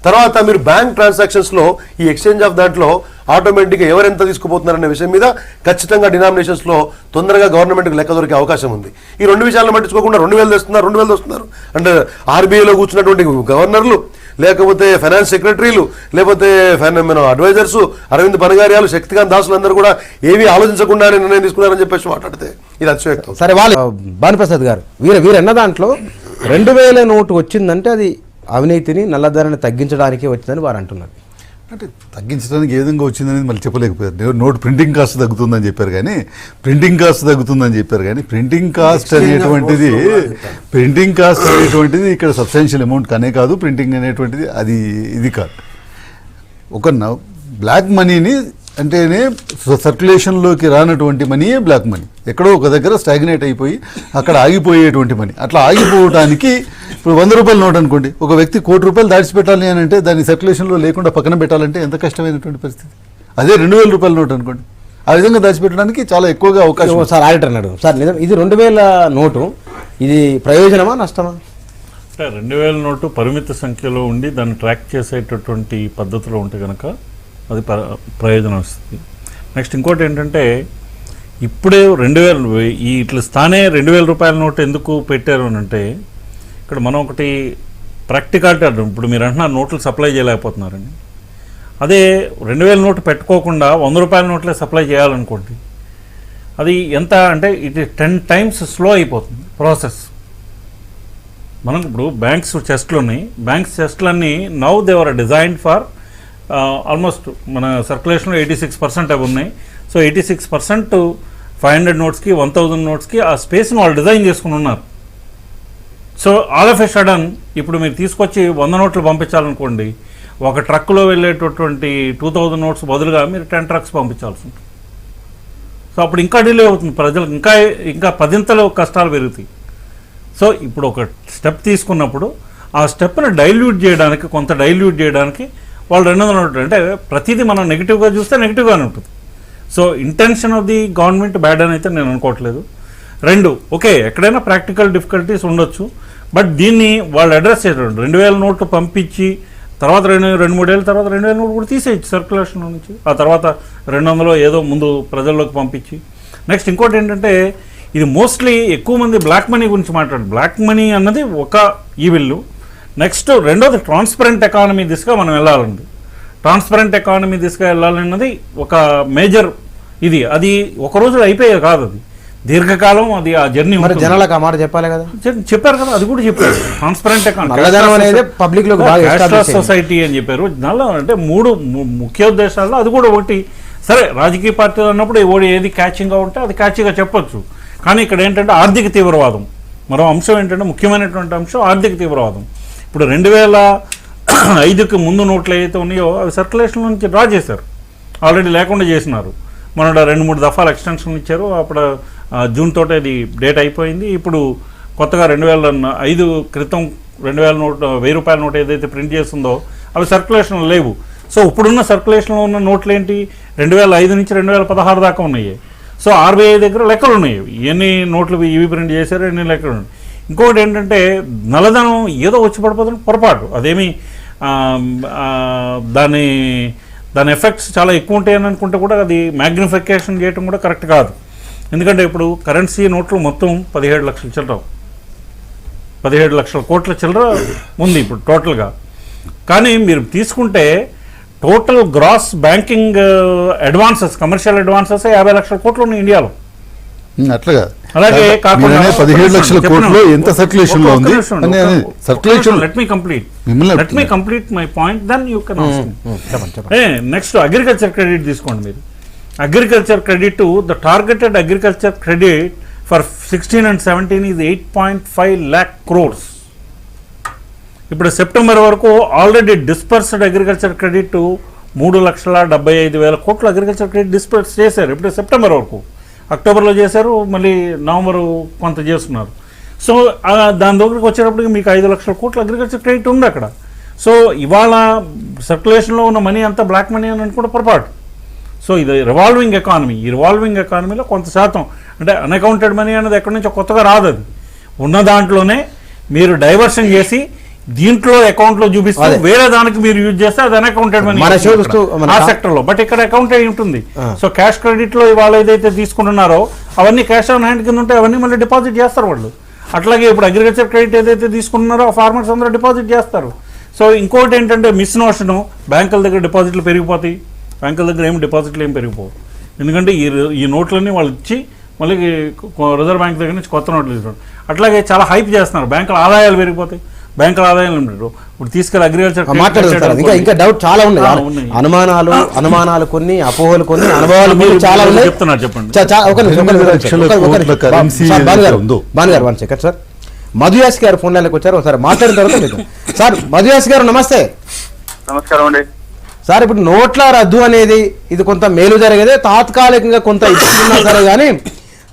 తర్వాత మీరు బ్యాంక్ ట్రాన్సాక్షన్స్లో ఈ ఎక్స్చేంజ్ ఆఫ్ దాంట్లో ఆటోమేటిక్గా ఎవరెంత తీసుకుపోతున్నారనే విషయం మీద ఖచ్చితంగా డినామినేషన్స్లో తొందరగా గవర్నమెంట్కి లెక్క దొరికే అవకాశం ఉంది. ఈ రెండు విషయాలను పట్టించుకోకుండా 2000 తెస్తున్నారు అంటే ఆర్బీఐలో కూర్చున్నటువంటి గవర్నర్లు, లేకపోతే ఫైనాన్స్ సెక్రటరీలు, లేకపోతే అడ్వైజర్స్, అరవింద్ పనగార్యాలు, శక్తికాంత్ దాసులు అందరూ కూడా ఏమీ ఆలోచించకుండా నిర్ణయం తీసుకున్నారని చెప్పేసి మాట్లాడితే ఇది అతిశయోక్తం. సరే, వాళ్ళు భానుప్రసాద్ గారు వీరన్న దాంట్లో 2000 నోటు వచ్చిందంటే అది అవినీతిని నల్లధనాన్ని తగ్గించడానికి వచ్చిందని వారు అంటున్నారు. అంటే తగ్గించడానికి ఏ విధంగా వచ్చిందనేది మళ్ళీ చెప్పలేకపోయారు. నోట్ ప్రింటింగ్ కాస్ట్ తగ్గుతుందని చెప్పారు కానీ ప్రింటింగ్ కాస్ట్ అనేటువంటిది ఇక్కడ సబ్స్టాన్షియల్ అమౌంట్ కానే కాదు. ప్రింటింగ్ అనేటువంటిది అది ఇది కాదు. ఒక బ్లాక్ మనీని అంటేనే సర్క్యులేషన్లోకి రానటువంటి మనీయే బ్లాక్ మనీ. ఎక్కడో ఒక దగ్గర స్టాగ్నేట్ అయిపోయి అక్కడ ఆగిపోయేటువంటి మనీ. అట్లా ఆగిపోవడానికి ఇప్పుడు 100 రూపాయల నోట్ అనుకోండి, ఒక వ్యక్తి ₹1 కోటి దాచిపెట్టాలి అని అంటే దాన్ని సర్క్యులేషన్లో లేకుండా పక్కన పెట్టాలంటే ఎంత కష్టమైనటువంటి పరిస్థితి. అదే 2000 రూపాయల నోట్ అనుకోండి, ఆ విధంగా దాచిపెట్టడానికి చాలా ఎక్కువగా అవకాశం. సార్ ఆడిటర్ అన్నాడు, సార్ నిజం ఇది 2000 నోటు, ఇది ప్రయోజనమా నష్టమా? అంటే 2000 నోటు పరిమిత సంఖ్యలో ఉండి దాన్ని ట్రాక్ చేసేటటువంటి పద్ధతిలో ఉంటే కనుక అది ప్రయోజనం వస్తుంది. నెక్స్ట్ ఇంకోటి ఏంటంటే ఇప్పుడే 2000 ఇట్లా స్థానే 2000 రూపాయల నోటు ఎందుకు పెట్టారు అని అంటే ఇక్కడ మనం ఒకటి ప్రాక్టికాలిటీ అంటాం. ఇప్పుడు మీరు అంటున్నారు నోట్లు సప్లై చేయలేకపోతున్నారని. అదే 2000 నోటు పెట్టుకోకుండా 100 రూపాయల నోట్లే సప్లై చేయాలనుకోండి, అది ఎంత అంటే ఇది 10 టైమ్స్ స్లో అయిపోతుంది ప్రాసెస్. మనం ఇప్పుడు బ్యాంక్స్ చెస్ట్లు ఉన్నాయి, బ్యాంక్స్ చెస్ట్లన్నీ now they are designed for almost మన సర్క్యులేషన్లో 86% అవి ఉన్నాయి. సో 86% 500 నోట్స్కి 1000 నోట్స్కి ఆ స్పేస్ని వాళ్ళు డిజైన్ చేసుకుని ఉన్నారు. So all of a sudden ఇప్పుడు మీరు తీసుకొచ్చి 100 నోట్లు పంపించాలనుకోండి, ఒక ట్రక్లో వెళ్ళేటటువంటి 2000 నోట్స్ బదులుగా మీరు 10 ట్రక్స్ పంపించాల్సి ఉంటుంది. సో అప్పుడు ఇంకా డిలే అవుతుంది, ప్రజలకు ఇంకా 10ంతలు కష్టాలు పెరుగుతాయి. సో ఇప్పుడు ఒక స్టెప్ తీసుకున్నప్పుడు ఆ స్టెప్ని డైల్యూట్ చేయడానికి వాళ్ళు 200 నోట్లు అంటే ప్రతిదీ మనం నెగిటివ్గా చూస్తే నెగిటివ్గానే ఉంటుంది. So intention of the government bad అని అయితే నేను అనుకోవట్లేదు. 2 ఓకే, ఎక్కడైనా ప్రాక్టికల్ డిఫికల్టీస్ ఉండొచ్చు, బట్ దీన్ని వాళ్ళు అడ్రస్ చేశారు. 2000 నోట్లు పంపించి తర్వాత 2-3 ఏళ్ళ తర్వాత 2000 నోట్లు కూడా తీసేయచ్చు సర్క్యులేషన్ నుంచి, ఆ తర్వాత 200 ఏదో ముందు ప్రజల్లోకి పంపించి. నెక్స్ట్ ఇంకోటి ఏంటంటే ఇది మోస్ట్లీ ఎక్కువ మంది బ్లాక్ మనీ గురించి మాట్లాడు. బ్లాక్ మనీ అన్నది ఒక ఈవిల్. నెక్స్ట్ రెండోది ట్రాన్స్పరెంట్ ఎకానమీ దిశగా మనం వెళ్ళాలండి. ట్రాన్స్పరెంట్ ఎకానమీ దిశగా వెళ్ళాలన్నది ఒక మేజర్ ఇది. అది ఒక రోజు అయిపోయేది కాదు, అది దీర్ఘకాలం అది ఆ జర్నీ. జనాలకు ఆ మాట చెప్పాలి కదా, చెప్పారు కదా, అది కూడా చెప్పారు. ట్రాన్స్పరెంట్ ఎకానమీ సొసైటీ అని చెప్పారు. దానిలో అంటే 3 ముఖ్య ఉద్దేశాల్లో అది కూడా ఒకటి. సరే, రాజకీయ పార్టీలు అన్నప్పుడు ఏది క్యాచింగ్గా ఉంటే అది క్యాచీగా చెప్పొచ్చు. కానీ ఇక్కడ ఏంటంటే ఆర్థిక తీవ్రవాదం మరో అంశం. ఏంటంటే ముఖ్యమైనటువంటి అంశం ఆర్థిక తీవ్రవాదం. ఇప్పుడు 2005కి ముందు నోట్లు ఏవైతే ఉన్నాయో అవి సర్క్యులేషన్ నుంచి డ్రా చేశారు, ఆల్రెడీ లేకుండా చేసినారు. మన 2-3 దఫాలు ఎక్స్టెన్షన్ ఇచ్చారు. అప్పుడు జూన్ తోటే అది డేట్ అయిపోయింది. ఇప్పుడు కొత్తగా 2005 క్రితం 2000 నోట్ 1000 రూపాయల నోట్ ఏదైతే ప్రింట్ చేస్తుందో అవి సర్క్యులేషన్లో లేవు. సో ఇప్పుడున్న సర్క్యులేషన్లో ఉన్న నోట్లు ఏంటి, 2005 నుంచి 2016 దాకా ఉన్నాయి. సో ఆర్బీఐ దగ్గర లెక్కలు ఉన్నాయి, ఎన్ని నోట్లు ఇవి ప్రింట్ చేశారు, ఎన్ని లెక్కలు ఉన్నాయి. ఇంకొకటి ఏంటంటే నల్లధనం ఏదో వచ్చి పడిపోతుంది పొరపాటు. అదేమి దాని ఎఫెక్ట్స్ చాలా ఎక్కువ ఉంటాయని అనుకుంటే కూడా అది మ్యాగ్నిఫికేషన్ చేయడం కూడా కరెక్ట్ కాదు. ఎందుకంటే ఇప్పుడు కరెన్సీ నోట్లు మొత్తం 17 లక్షల చిల్లర, 17 లక్షల కోట్ల చిల్లర ఉంది ఇప్పుడు టోటల్గా. కానీ మీరు తీసుకుంటే total gross banking advances, commercial advances 50 లక్షల కోట్లు ఉన్నాయి ఇండియాలో. అట్లాగా అలాగే కాకుండా 17 లక్షల కోట్లు ఎంత సర్క్యులేషన్ లో ఉంది circulation let me complete my point then you can next agriculture credit తీసుకోండి మీరు. Agriculture credit, the targeted agriculture credit for 16 and 17 is 8.5 lakh crores. ఇప్పుడు సెప్టెంబర్ వరకు ఆల్రెడీ డిస్పర్స్డ్ అగ్రికల్చర్ క్రెడిట్ 3,75,000 కోట్లు అగ్రికల్చర్ క్రెడిట్ డిస్పర్స్ చేశారు. ఇప్పుడు సెప్టెంబర్ వరకు, అక్టోబర్లో చేశారు, మళ్ళీ నవంబర్ కొంత చేస్తున్నారు. సో దాని దగ్గరకు వచ్చేటప్పటికి మీకు 5 లక్షల కోట్ల అగ్రికల్చర్ క్రెడిట్ ఉంది అక్కడ. సో ఇవాళ సర్క్యులేషన్లో ఉన్న మనీ అంతా బ్లాక్ మనీ అని అనుకుంటే పొరపాటు. సో ఇది రివాల్వింగ్ ఎకానమీ. ఈ రివాల్వింగ్ ఎకానమీలో కొంత శాతం అంటే అన్అకౌంటెడ్ మనీ అనేది ఎక్కడి నుంచో కొత్తగా రాదు. అది ఉన్న దాంట్లోనే మీరు డైవర్షన్ చేసి దీంట్లో అకౌంట్లో చూపిస్తూ వేరే దానికి మీరు యూజ్ చేస్తే అది అన్అకౌంటెడ్ మనీ ఆ సెక్టర్ లో. బట్ ఇక్కడ అకౌంట్ అయి ఉంటుంది. సో క్యాష్ క్రెడిట్ లో ఇవాళ ఏదైతే తీసుకుంటున్నారో అవన్నీ క్యాష్ ఆన్ హ్యాండ్ కింద ఉంటాయి, అవన్నీ మళ్ళీ డిపాజిట్ చేస్తారు వాళ్ళు. అట్లాగే ఇప్పుడు అగ్రికల్చర్ క్రెడిట్ ఏదైతే తీసుకుంటున్నారో ఆ ఫార్మర్స్ అందరూ డిపాజిట్ చేస్తారు. సో ఇంకోటి ఏంటంటే మిస్ నోషను, బ్యాంకుల దగ్గర డిపాజిట్లు పెరిగిపోతాయి. బ్యాంకుల దగ్గర ఏమి డిపాజిట్లు ఏం పెరిగిపోవు. ఎందుకంటే ఈ నోట్లన్నీ వాళ్ళు ఇచ్చి మళ్ళీ రిజర్వ్ బ్యాంక్ దగ్గర నుంచి కొత్త నోట్లు తీసుకోండి. అట్లాగే చాలా హైప్ చేస్తున్నారు, బ్యాంకుల ఆదాయాలు పెరిగిపోతాయి. బ్యాంకుల ఆదాయాలు ఇప్పుడు తీసుకెళ్ళి అగ్రికల్చర్ మాట్లాడుతున్నారు. ఇంకా డౌట్ చాలా ఉన్నాయి, అనుమానాలు కొన్ని, అపోహలు కొన్ని, అనుభవాలు చాలా ఉన్నాయి. చెప్తున్నారు, చెప్పండి. భానుగారు 1 సెకండ్ సార్. మధుయాస్ గారు ఫోన్ లైన్కి వచ్చారు, ఒకసారి మాట్లాడిన తర్వాత సార్. మధుయాస్ గారు నమస్తే. నమస్కారం అండి సార్. ఇప్పుడు నోట్ల రద్దు అనేది ఇది కొంత మేలు జరిగేదే, తాత్కాలికంగా కొంత ఇస్తున్నా సరే కానీ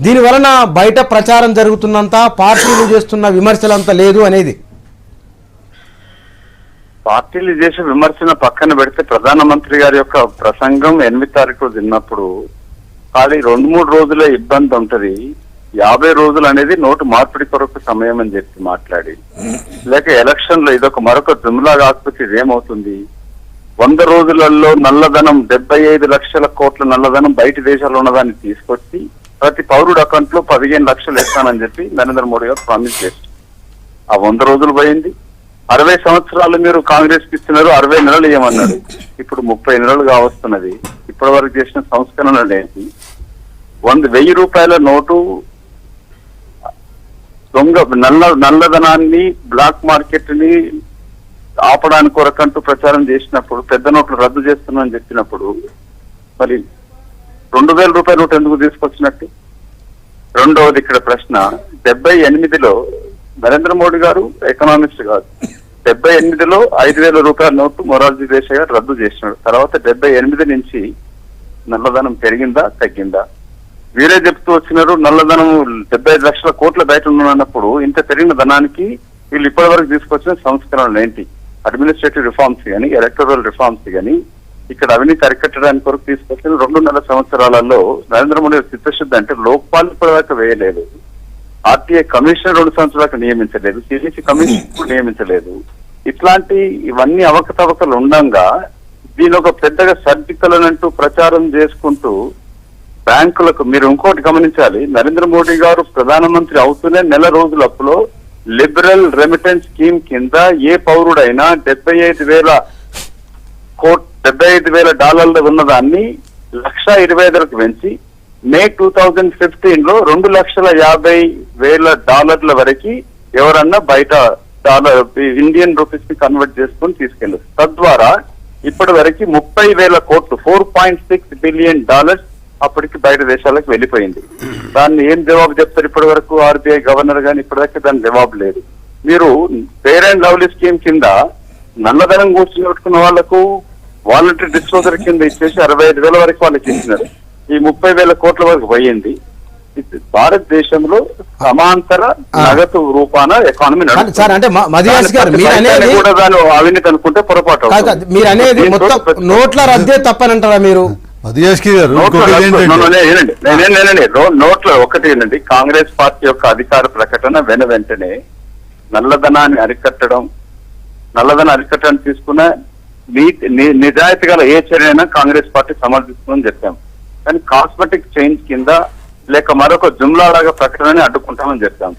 దీని వలన బయట ప్రచారం జరుగుతున్నంత, పార్టీలు చేస్తున్న విమర్శలంతా లేదు అనేది. పార్టీలు చేసే విమర్శన పక్కన పెడితే ప్రధానమంత్రి గారి యొక్క ప్రసంగం 8 తారీఖు విన్నప్పుడు ఖాళీ 2-3 రోజులే ఇబ్బంది ఉంటది, 50 రోజులు అనేది నోటు మార్పిడి కొరకు సమయం అని చెప్పి మాట్లాడి, లేక ఎలక్షన్ లో ఇదొక మరొక జుమ్లా కాకపోతే ఇదేమవుతుంది, 100 రోజులలో నల్లధనం 75 లక్షల కోట్ల నల్లధనం బయట దేశాల్లో ఉన్నదాన్ని తీసుకొచ్చి ప్రతి పౌరుడు అకౌంట్ లో 15 లక్షలు ఇస్తానని చెప్పి నరేంద్ర మోడీ గారు ప్రామిస్ చేస్తారు. ఆ 100 రోజులు పోయింది. 60 సంవత్సరాలు మీరు కాంగ్రెస్ కి ఇస్తున్నారు, 60 నెలలు ఏమన్నారు, ఇప్పుడు 30 నెలలు కావస్తున్నది. ఇప్పటి వరకు చేసిన సంస్కరణలు ఏంటి? 1,000 రూపాయల నోటు దొంగ నల్లధనాన్ని, బ్లాక్ మార్కెట్ ని ఆపడానికి కొరకంటూ ప్రచారం చేసినప్పుడు, పెద్ద నోట్లు రద్దు చేస్తున్నామని చెప్పినప్పుడు మరి 2,000 రూపాయల నోటు ఎందుకు తీసుకొచ్చినట్టు? రెండవది ఇక్కడ ప్రశ్న, 78లో నరేంద్ర మోడీ గారు ఎకనామిస్ట్ కాదు, 78లో 5,000 రూపాయల నోటు మొరార్జీ దేశాయ్ గారు రద్దు చేసినాడు. తర్వాత 78 నుంచి నల్లధనం పెరిగిందా తగ్గిందా? వీరే చెప్తూ వచ్చినారు నల్లధనం 75 లక్షల కోట్ల బయట ఉన్నప్పుడు ఇంత పెరిగిన ధనానికి వీళ్ళు ఇప్పటి వరకు తీసుకొచ్చిన సంస్కరణలు ఏంటి? అడ్మినిస్ట్రేటివ్ రిఫార్మ్స్ కానీ, ఎలక్టరల్ రిఫార్మ్స్ కానీ, ఇక్కడ అవినీతి అరికట్టడానికి కొరకు తీసుకొచ్చిన 2.5 సంవత్సరాలలో నరేంద్ర మోడీ చిత్తశుద్ధి అంటే లోక్పాల్ ఇప్పటిదాకా వేయలేదు, ఆర్టీఐ కమిషనర్ 2 సంవత్సరాలకు నియమించలేదు, సిబిసి కమిషన్ నియమించలేదు. ఇట్లాంటి ఇవన్నీ అవకతవకలు ఉండంగా దీని ఒక పెద్దగా సర్జికల్ అంటూ ప్రచారం చేసుకుంటూ బ్యాంకులకు, మీరు ఇంకోటి గమనించాలి, నరేంద్ర మోడీ గారు ప్రధానమంత్రి అవుతూనే నెల రోజులప్పుడు లిబరల్ రెమిటెన్స్ స్కీమ్ కింద ఏ పౌరుడైనా $75,000 ఉన్నదాన్ని $1,25,000కు పెంచి మే 2015లో $2,50,000 వరకు ఎవరన్నా బయట ఇండియన్ రూపీస్ ని కన్వర్ట్ చేసుకుని తీసుకెళ్లారు. తద్వారా ఇప్పటి వరకు 30,000 కోట్లు $4.6 బిలియన్ అప్పటికి బయట దేశాలకు వెళ్ళిపోయింది. దాన్ని ఏం జవాబు చెప్తారు? ఇప్పటి వరకు ఆర్బీఐ గవర్నర్ గాని ఇప్పటిదాకా దాని జవాబు లేదు. మీరు ఫెయిర్ అండ్ లవ్లీ స్కీమ్ కింద నల్లధనం కూర్చుని వాళ్లకు వాలంటరీ డిస్క్లోజర్ కింద ఇచ్చేసి 65,000 వరకు వాళ్ళకి ఇచ్చినారు. ఈ 30,000 కోట్ల వరకు పోయింది. భారతదేశంలో సమాంతర నగదు రూపాన ఎకానమీ కూడా దాని అవినీతి అనుకుంటే పొరపాటు. మీరు అనేది మొత్తం నోట్ల రద్దే తప్పనంటారా మీరు? నోట్ల ఒకటి ఏంటండి, కాంగ్రెస్ పార్టీ యొక్క అధికార ప్రకటన వెంటనే నల్లధనాన్ని అరికట్టడానికి తీసుకున్న నిజాయితీ గల ఏ చర్యైనా కాంగ్రెస్ పార్టీ సమర్థిస్తుందని చెప్పాం. కానీ కాస్మెటిక్ చేంజ్ కింద లేక మరొక జుమ్లాగా ప్రకటనని అడ్డుకుంటామని చెప్పాం.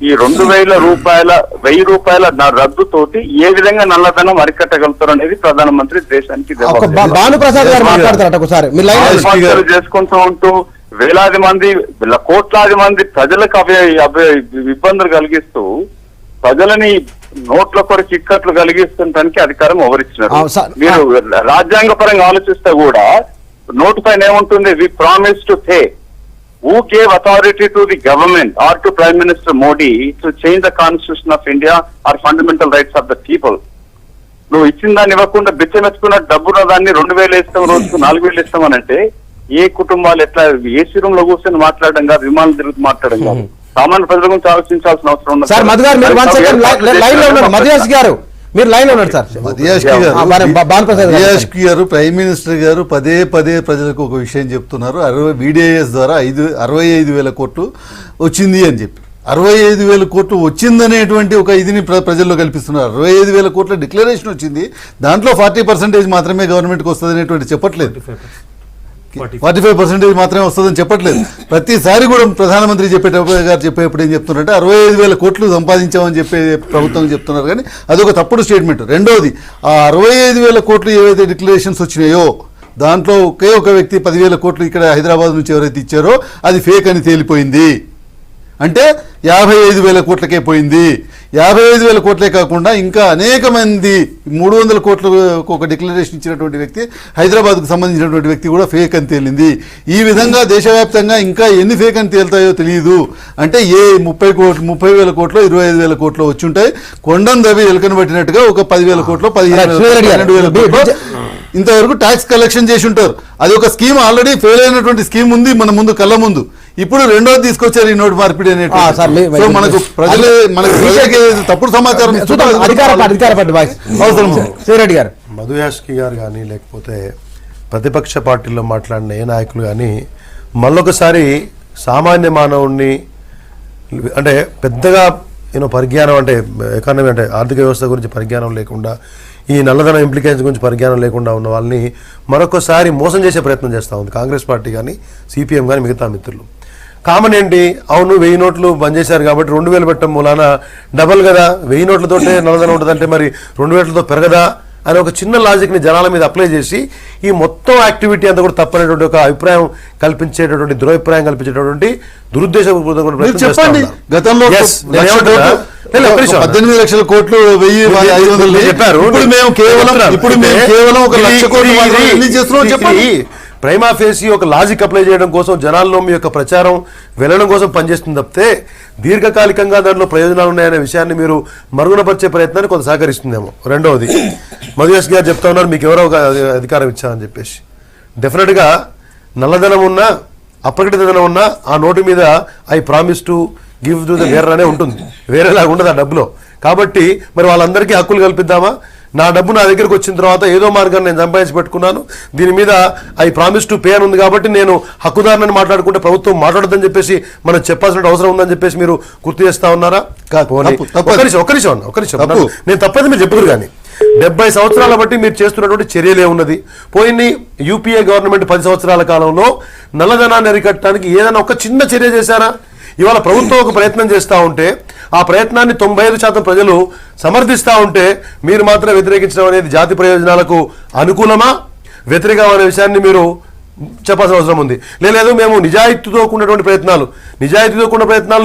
ఈ 1,000 రూపాయల రద్దుతోటి ఏ విధంగా నల్లధనం అరికట్టగలుగుతారు అనేది ప్రధానమంత్రి దేశానికి చేసుకుంటూ ఉంటూ వేలాది మంది కోట్లాది మంది ప్రజలకు ఇబ్బందులు కలిగిస్తూ ప్రజలని నోట్ల కొరకు ఇక్కట్లు కలిగిస్తుంటానికి అధికారం ఎవరిచ్చినారు? మీరు రాజ్యాంగ పరంగా ఆలోచిస్తే కూడా నోటు పైన ఏముంటుంది? We promise to pay. Who gave authority to the government or to Prime Minister Modi to change the Constitution of India or fundamental rights of the people? నువ్వు ఇచ్చిన దాన్ని ఇవ్వకుండా బిచ్చమెత్తుకున్న డబ్బున్న దాన్ని 2,000 ఇస్తాం, రోజుకు 4,000 ఇస్తాం అని అంటే ఏ కుటుంబాలు ఎట్లా ఏసీ రూమ్ లో కూర్చొని మాట్లాడడం కాదు, విమానం తిరుగుతూ మాట్లాడడం కాదు. సామాన్య ప్రజల గురించి ఆలోచించాల్సిన అవసరం ఉంది. సార్ మధు గారు మీరు 1 సెకండ్ లైన్ లో ఉన్నారు. మధుయాష్ గారు మీరు లైన్ లో ఉన్నారు సార్. మధుయాష్ గారు ప్రైమ్ మినిస్టర్ గారు పదే పదే ప్రజలకు ఒక విషయం చెప్తున్నారు. VDIS ద్వారా 65,000 కోట్లు వచ్చింది అని చెప్పి 65,000 కోట్లు వచ్చిందనేటువంటి ఒక ఇదిని ప్రజల్లో కల్పిస్తున్నారు. 65,000 కోట్ల డిక్లరేషన్ వచ్చింది, దాంట్లో 40% మాత్రమే గవర్నమెంట్కి వస్తుంది అనేటువంటి చెప్పట్లేదు. 45% మాత్రమే వస్తుందని చెప్పట్లేదు. ప్రతిసారి కూడా ప్రధానమంత్రి చెప్పేటప్పుడు ఏం చెప్తున్నారంటే 65,000 కోట్లు సంపాదించామని చెప్పే ప్రభుత్వం చెప్తున్నారు, కానీ అదొక తప్పుడు స్టేట్మెంట్. రెండోది, ఆ 65,000 కోట్లు ఏవైతే డిక్లరేషన్స్ వచ్చినాయో దాంట్లో ఒకే ఒక వ్యక్తి 10,000 కోట్లు ఇక్కడ హైదరాబాద్ నుంచి ఎవరైతే ఇచ్చారో అది ఫేక్ అని తేలిపోయింది. అంటే 55,000 కోట్లకే పోయింది. 55,000 కోట్లే కాకుండా ఇంకా అనేక మంది 300 కోట్లకు ఒక డిక్లరేషన్ ఇచ్చినటువంటి వ్యక్తి, హైదరాబాద్కు సంబంధించినటువంటి వ్యక్తి కూడా ఫేక్ అని తేలింది. ఈ విధంగా దేశవ్యాప్తంగా ఇంకా ఎన్ని ఫేక్ అని తేలుతాయో తెలియదు. అంటే 30,000 కోట్లు 25,000 కోట్లు వచ్చి ఉంటాయి. కొండను దవి ఎలుకను పట్టినట్టుగా ఒక 10,000 కోట్లు 12,000 కోట్లు ఇంతవరకు ట్యాక్స్ కలెక్షన్ చేసి ఉంటారు. అది ఒక స్కీమ్, ఆల్రెడీ ఫెయిల్ అయినటువంటి స్కీమ్ ఉంది మన ముందు, కళ్ళ ముందు. ఇప్పుడు రెండోది తీసుకొచ్చారు ఈ నోటు మార్పిడి అనేది. సో మనకు ప్రజలకి తప్పుడు సమాచారం శ్రీరెడ్డి గారు, మధుయాష్కి గారు కానీ లేకపోతే ప్రతిపక్ష పార్టీల్లో మాట్లాడిన ఏ నాయకులు కానీ మళ్ళొకసారి సామాన్య మానవుడిని అంటే పెద్దగా పరిజ్ఞానం అంటే ఎకానమీ అంటే ఆర్థిక వ్యవస్థ గురించి పరిజ్ఞానం లేకుండా, ఈ నల్లధనం ఇంప్లికేషన్స్ గురించి పరిజ్ఞానం లేకుండా ఉన్న వాళ్ళని మరొకసారి మోసం చేసే ప్రయత్నం చేస్తూ ఉంది కాంగ్రెస్ పార్టీ కానీ CPM కానీ మిగతా మిత్రులు. కామన్ ఏంటి? అవును 1000 నోట్లు బంద్ చేశారు కాబట్టి 2,000 పెట్టడం మూలాన డబల్ కదా, 1000 నోట్లతోటే నల్లధనం ఉంటుందంటే మరి 2,000తో పెరగదా అని ఒక చిన్న లాజిక్ని జనాల మీద అప్లై చేసి ఈ మొత్తం యాక్టివిటీ అంతా కూడా తప్పనేటువంటి ఒక అభిప్రాయం కల్పించేటటువంటి దురభిప్రాయం కల్పించేటటువంటి దురుద్దేశపూర్వక చెప్పండి. గతంలో 18 లక్షల కోట్లు 1,500 చెప్పారు. ఇప్పుడు మేము కేవలం 1 లక్ష కోట్లు రిలీజ్ చేస్తున్నాం. చెప్పండి. ప్రైమా ఫేసి ఒక లాజిక్ అప్లై చేయడం కోసం, జనాల్లో మీ యొక్క ప్రచారం వెళ్ళడం కోసం పనిచేస్తుంది తప్పితే దీర్ఘకాలికంగా దాంట్లో ప్రయోజనాలు ఉన్నాయనే విషయాన్ని మీరు మరుగునపరిచే ప్రయత్నాన్ని కొంత సహకరిస్తుందేమో. రెండవది, మధుయాష్ గారు చెప్తా ఉన్నారు మీకు ఎవరో ఒక అధికారం ఇచ్చారని చెప్పేసి. డెఫినెట్గా నల్లధనం ఉన్నా అప్రకటిత ధనం ఉన్నా ఆ నోటు మీద I promise to give to the wear అనే ఉంటుంది, వేరేలాగా ఉండదు ఆ డబ్బులో. కాబట్టి మరి వాళ్ళందరికీ హక్కులు కల్పిద్దామా? నా డబ్బు నా దగ్గరకు వచ్చిన తర్వాత ఏదో మార్గాన్ని నేను సంపాదించి పెట్టుకున్నాను, దీని మీద ఐ ప్రామిస్ టు పే అని ఉంది కాబట్టి నేను హక్కుదారుని మాట్లాడుకుంటే ప్రభుత్వం మాట్లాడదని చెప్పేసి మనం చెప్పాల్సిన అవసరం ఉందని చెప్పేసి మీరు గుర్తు చేస్తా ఉన్నారా? నేను తప్పది మీరు చెప్పుదురు కానీ 70 సంవత్సరాల బట్టి మీరు చేస్తున్నటువంటి చర్యలే ఉన్నది. పోయిన UPA గవర్నమెంట్ 10 సంవత్సరాల కాలంలో నల్లధనాన్ని అరికట్టడానికి ఏదైనా ఒక చిన్న చర్య చేశారా? ఇవాళ ప్రభుత్వం ఒక ప్రయత్నం చేస్తూ ఉంటే ఆ ప్రయత్నాన్ని 95% ప్రజలు సమర్థిస్తూ ఉంటే మీరు మాత్రం వ్యతిరేకించడం అనేది జాతి ప్రయోజనాలకు అనుకూలమా వ్యతిరేకం అనే విషయాన్ని మీరు చెప్పాల్సిన అవసరం ఉంది. లేదు మేము నిజాయితీతో కూడినటువంటి ప్రయత్నాలు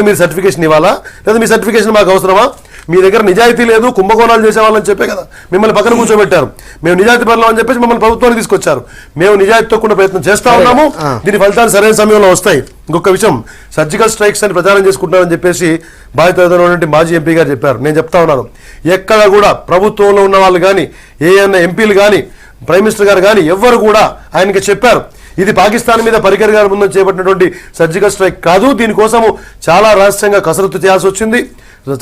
మీరు సర్టిఫికేషన్ ఇవ్వాలా, లేదా మీ సర్టిఫికేషన్ మాకు అవసరమా? మీ దగ్గర నిజాయితీ లేదు, కుంభకోణాలు చేసేవాళ్ళని చెప్పే కదా మిమ్మల్ని పక్కన కూర్చోబెట్టారు. మేము నిజాయితీ పనులు అని చెప్పేసి మిమ్మల్ని ప్రభుత్వానికి తీసుకొచ్చారు. మేము నిజాయితీతో కూడిన ప్రయత్నం చేస్తా ఉన్నాము, దీని ఫలితాలు సరైన సమయంలో వస్తాయి. ఇంకొక విషయం, సర్జికల్ స్ట్రైక్స్ అని ప్రచారం చేసుకుంటున్నారని చెప్పేసి బాధితులైనటువంటి మాజీ ఎంపీ గారు చెప్పారు. నేను చెప్తా ఉన్నాను, ఎక్కడ కూడా ప్రభుత్వంలో ఉన్న వాళ్ళు కానీ ఏఎన్న ఎంపీలు కానీ ప్రైమ్ మినిస్టర్ గారు కానీ ఎవ్వరు కూడా ఆయనకి చెప్పారు ఇది పాకిస్తాన్ మీద పరికర్ గారి ముందు చేపట్టినటువంటి సర్జికల్ స్ట్రైక్ కాదు, దీనికోసము చాలా రహస్యంగా కసరత్తు చేయాల్సి వచ్చింది,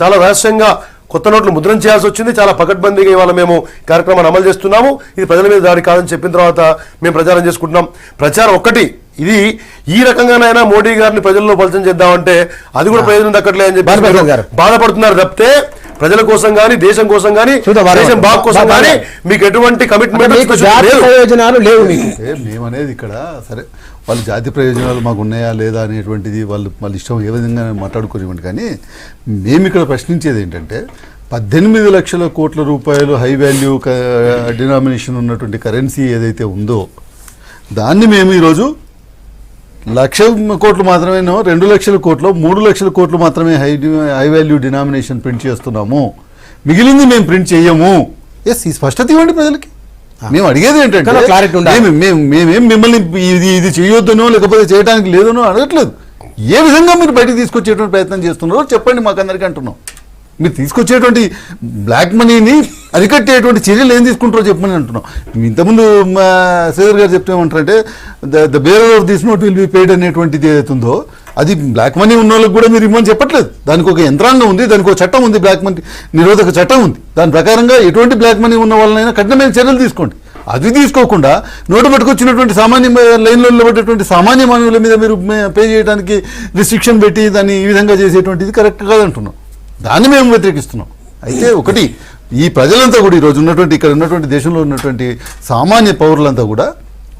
చాలా రహస్యంగా కొత్త నోట్లు ముద్రణ చేయాల్సి వచ్చింది, చాలా పకడ్బందీగా ఇవాళ మేము కార్యక్రమాన్ని అమలు చేస్తున్నాము, ఇది ప్రజల మీద దాడి కాదని చెప్పిన తర్వాత మేము ప్రచారం చేసుకుంటున్నాం. ప్రచారం ఒక్కటి, ఇది ఈ రకంగానైనా మోడీ గారిని ప్రజల్లో పరిచయం చేద్దామంటే అది కూడా ప్రయోజనం దక్కట్లే అని చెప్పి బాధపడుతున్నారు తప్పితే ప్రజల కోసం కానీ దేశం కోసం కానీ దేశం బాగు కోసం కానీ మీకు ఎటువంటి కమిట్మెంట్ ప్రయోజనాలు లేవు. మేమనేది ఇక్కడ సరే వాళ్ళు జాతి ప్రయోజనాలు మాకు ఉన్నాయా లేదా అనేటువంటిది వాళ్ళ ఇష్టం ఏ విధంగా మాట్లాడుకోనివ్వండి, కానీ మేము ఇక్కడ ప్రశ్నించేది ఏంటంటే 18 లక్షల కోట్ల రూపాయలు హై వాల్యూ డినామినేషన్ ఉన్నటువంటి కరెన్సీ ఏదైతే ఉందో దాన్ని మేము ఈరోజు 1,00,000 కోట్లు మాత్రమేనో 2 లక్షల కోట్లు 3 లక్షల కోట్లు మాత్రమే హై వాల్యూ డినామినేషన్ ప్రింట్ చేస్తున్నాము, మిగిలింది మేము ప్రింట్ చేయము. ఈ స్పష్టత ఇవ్వండి ప్రజలకి. మేము అడిగేది ఏంటంటే క్లారిటీ ఉండాలి. మేమేం మిమ్మల్ని ఇది చేయొద్దనో లేకపోతే చేయడానికి లేదనో అడగట్లేదు. ఏ విధంగా మీరు బయటకు తీసుకొచ్చేటువంటి ప్రయత్నం చేస్తున్నారో చెప్పండి మాకందరికీ అంటున్నాం. మీరు తీసుకొచ్చేటువంటి బ్లాక్ మనీని అరికట్టేటువంటి చర్యలు ఏం తీసుకుంటారో చెప్పమని అంటున్నాం. ఇంతకుముందు శ్రీధర్ గారు చెప్తే ఏమంటారంటే the bearer of this note will be paid అనేటువంటిది ఏదైతుందో అది బ్లాక్ మనీ ఉన్న వాళ్ళకి కూడా మీరు ఇవ్వమని చెప్పట్లేదు. దానికి ఒక యంత్రాంగం ఉంది, దానికి ఒక చట్టం ఉంది, బ్లాక్ మనీ నిరోధక చట్టం ఉంది. దాని ప్రకారంగా ఎటువంటి బ్లాక్ మనీ ఉన్న వాళ్ళనైనా కఠినమైన చర్యలు తీసుకోండి. అది తీసుకోకుండా నోటు పట్టుకొచ్చినటువంటి సామాన్య లైన్లో నిలబడేటువంటి సామాన్య మానవుల మీద మీరు పే చేయడానికి రిస్ట్రిక్షన్ పెట్టి దాన్ని ఈ విధంగా చేసేటువంటిది కరెక్ట్ కాదంటున్నాం. దాన్ని మేము వ్యతిరేకిస్తున్నాం. అయితే ఒకటి, ఈ ప్రజలంతా కూడా ఈరోజు ఉన్నటువంటి ఇక్కడ ఉన్నటువంటి దేశంలో ఉన్నటువంటి సామాన్య పౌరులంతా కూడా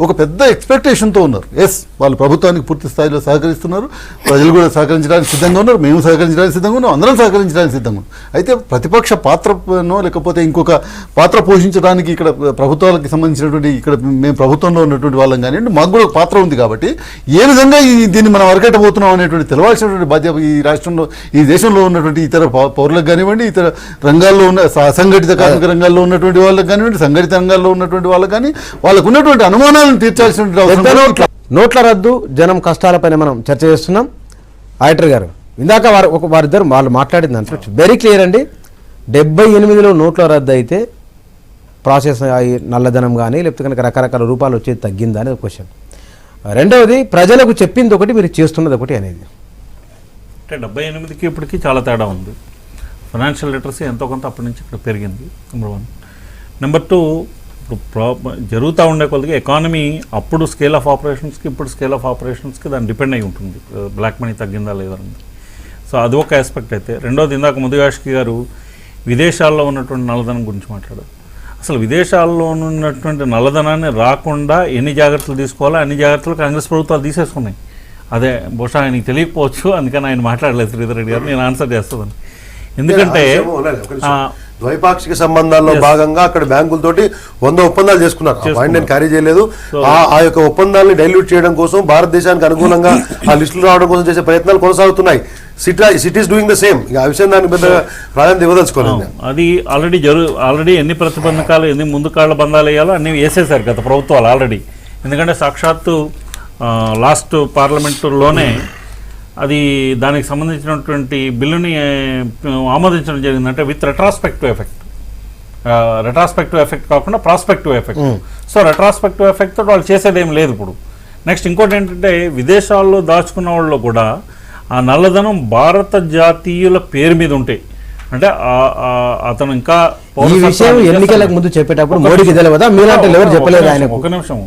ఒక పెద్ద ఎక్స్పెక్టేషన్తో ఉన్నారు. ఎస్, వాళ్ళు ప్రభుత్వానికి పూర్తి స్థాయిలో సహకరిస్తున్నారు, ప్రజలు కూడా సహకరించడానికి సిద్ధంగా ఉన్నారు, మేము సహకరించడానికి సిద్ధంగా ఉన్నాం, అందరం సహకరించడానికి సిద్ధంగా ఉన్నాం. అయితే ప్రతిపక్ష పాత్రనో లేకపోతే ఇంకొక పాత్ర పోషించడానికి ఇక్కడ ప్రభుత్వాలకు సంబంధించినటువంటి ఇక్కడ మేము ప్రభుత్వంలో ఉన్నటువంటి వాళ్ళం కానివ్వండి, మాకు కూడా ఒక పాత్ర ఉంది. కాబట్టి ఏ విధంగా దీన్ని మనం అరికట్టబోతున్నాం అనేటువంటి తెలవాల్సినటువంటి బాధ్యత ఈ రాష్ట్రంలో ఈ దేశంలో ఉన్నటువంటి ఇతర పౌరులకు కానివ్వండి, ఇతర రంగాల్లో ఉన్న అసంఘటిత కార్మిక రంగాల్లో ఉన్నటువంటి వాళ్ళకి కానివ్వండి, సంఘటిత రంగాల్లో ఉన్నటువంటి వాళ్ళకి కానీ వాళ్ళకు ఉన్నటువంటి అనుమానాలు తీర్చాల్సిన నోట్ల రద్దు జనం కష్టాలపైన మనం చర్చ చేస్తున్నాం. ఆడిటర్ గారు, ఇందాక వారిద్దరు వాళ్ళు మాట్లాడిన దాంట్లో వెరీ క్లియర్ అండి. 78లో నోట్ల రద్దు అయితే ప్రాసెస్ నల్లధనం కానీ లేకపోతే కనుక రకరకాల రూపాయలు వచ్చేది తగ్గిందా అనేది క్వశ్చన్. రెండవది, ప్రజలకు చెప్పింది ఒకటి, మీరు చేస్తున్నది ఒకటి అనేది. అంటే 78కి ఇప్పటికీ చాలా తేడా ఉంది. ఫైనాన్షియల్ లిటరసీ ఎంతో కొంత అప్పటి నుంచి ఇక్కడ పెరిగింది, నెంబర్ 1. నెంబర్ 2, ఇప్పుడు జరుగుతూ ఉండే కొద్దిగా ఎకానమీ అప్పుడు స్కేల్ ఆఫ్ ఆపరేషన్స్కి ఇప్పుడు స్కేల్ ఆఫ్ ఆపరేషన్స్కి దాన్ని డిపెండ్ అయి ఉంటుంది, బ్లాక్ మనీ తగ్గిందా లేదా అని. సో అది ఒక ఆస్పెక్ట్ అయితే. రెండోది, ఇందాక ముదిగాష్కి గారు విదేశాల్లో ఉన్నటువంటి నల్లధనం గురించి మాట్లాడారు. అసలు విదేశాల్లో ఉన్నటువంటి నల్లధనాన్ని రాకుండా ఎన్ని జాగ్రత్తలు తీసుకోవాలో అన్ని జాగ్రత్తలు కాంగ్రెస్ ప్రభుత్వాలు తీసేసుకున్నాయి. అదే బహుశా ఆయనకి తెలియకపోవచ్చు, అందుకని ఆయన మాట్లాడలేదు శ్రీధర్ రెడ్డి గారు. నేను ఆన్సర్ చేస్తాను. ఎందుకంటే ద్వైపాక్షిక సంబంధాల్లో భాగంగా అక్కడ బ్యాంకులతోటి 100 ఒప్పందాలు చేసుకున్నారు. నేను క్యారీ చేయలేదు. ఆ యొక్క ఒప్పందాన్ని డైల్యూట్ చేయడం కోసం భారతదేశానికి అనుగుణంగా ఆ లిస్టులు రావడం కోసం చేసే ప్రయత్నాలు కొనసాగుతున్నాయి. Cities doing the same. ఆ విషయం దానికి పెద్ద ప్రాధాన్యత ఇవ్వదలుచుకోలేదు. అది ఆల్రెడీ ఎన్ని ప్రతిబంధకాలు ఎన్ని ముందు కాళ్ళ బంధాలు వేయాలో అన్ని వేసేసారు గత ప్రభుత్వాలు ఆల్రెడీ. ఎందుకంటే సాక్షాత్తు లాస్ట్ పార్లమెంటులోనే అది దానికి సంబంధించినటువంటి బిల్లుని ఆమోదించడం జరిగింది. అంటే విత్ రెట్రాస్పెక్టివ్ ఎఫెక్ట్ కాకుండా prospective effect. So retrospective effect తోటి వాళ్ళు చేసేది ఏం లేదు ఇప్పుడు. నెక్స్ట్ ఇంకోటి ఏంటంటే, విదేశాల్లో దాచుకున్న వాళ్ళు కూడా ఆ నల్లధనం భారత జాతీయుల పేరు మీద ఉంటాయి. అంటే అతను ఇంకా ఈ విషయం ఎన్నికలకు ముందు చెప్పేటప్పుడు మోడీకి తెలియదా? మీలాంటి ఎవరు చెప్పలేదు ఆయన. ఒక నిమిషం,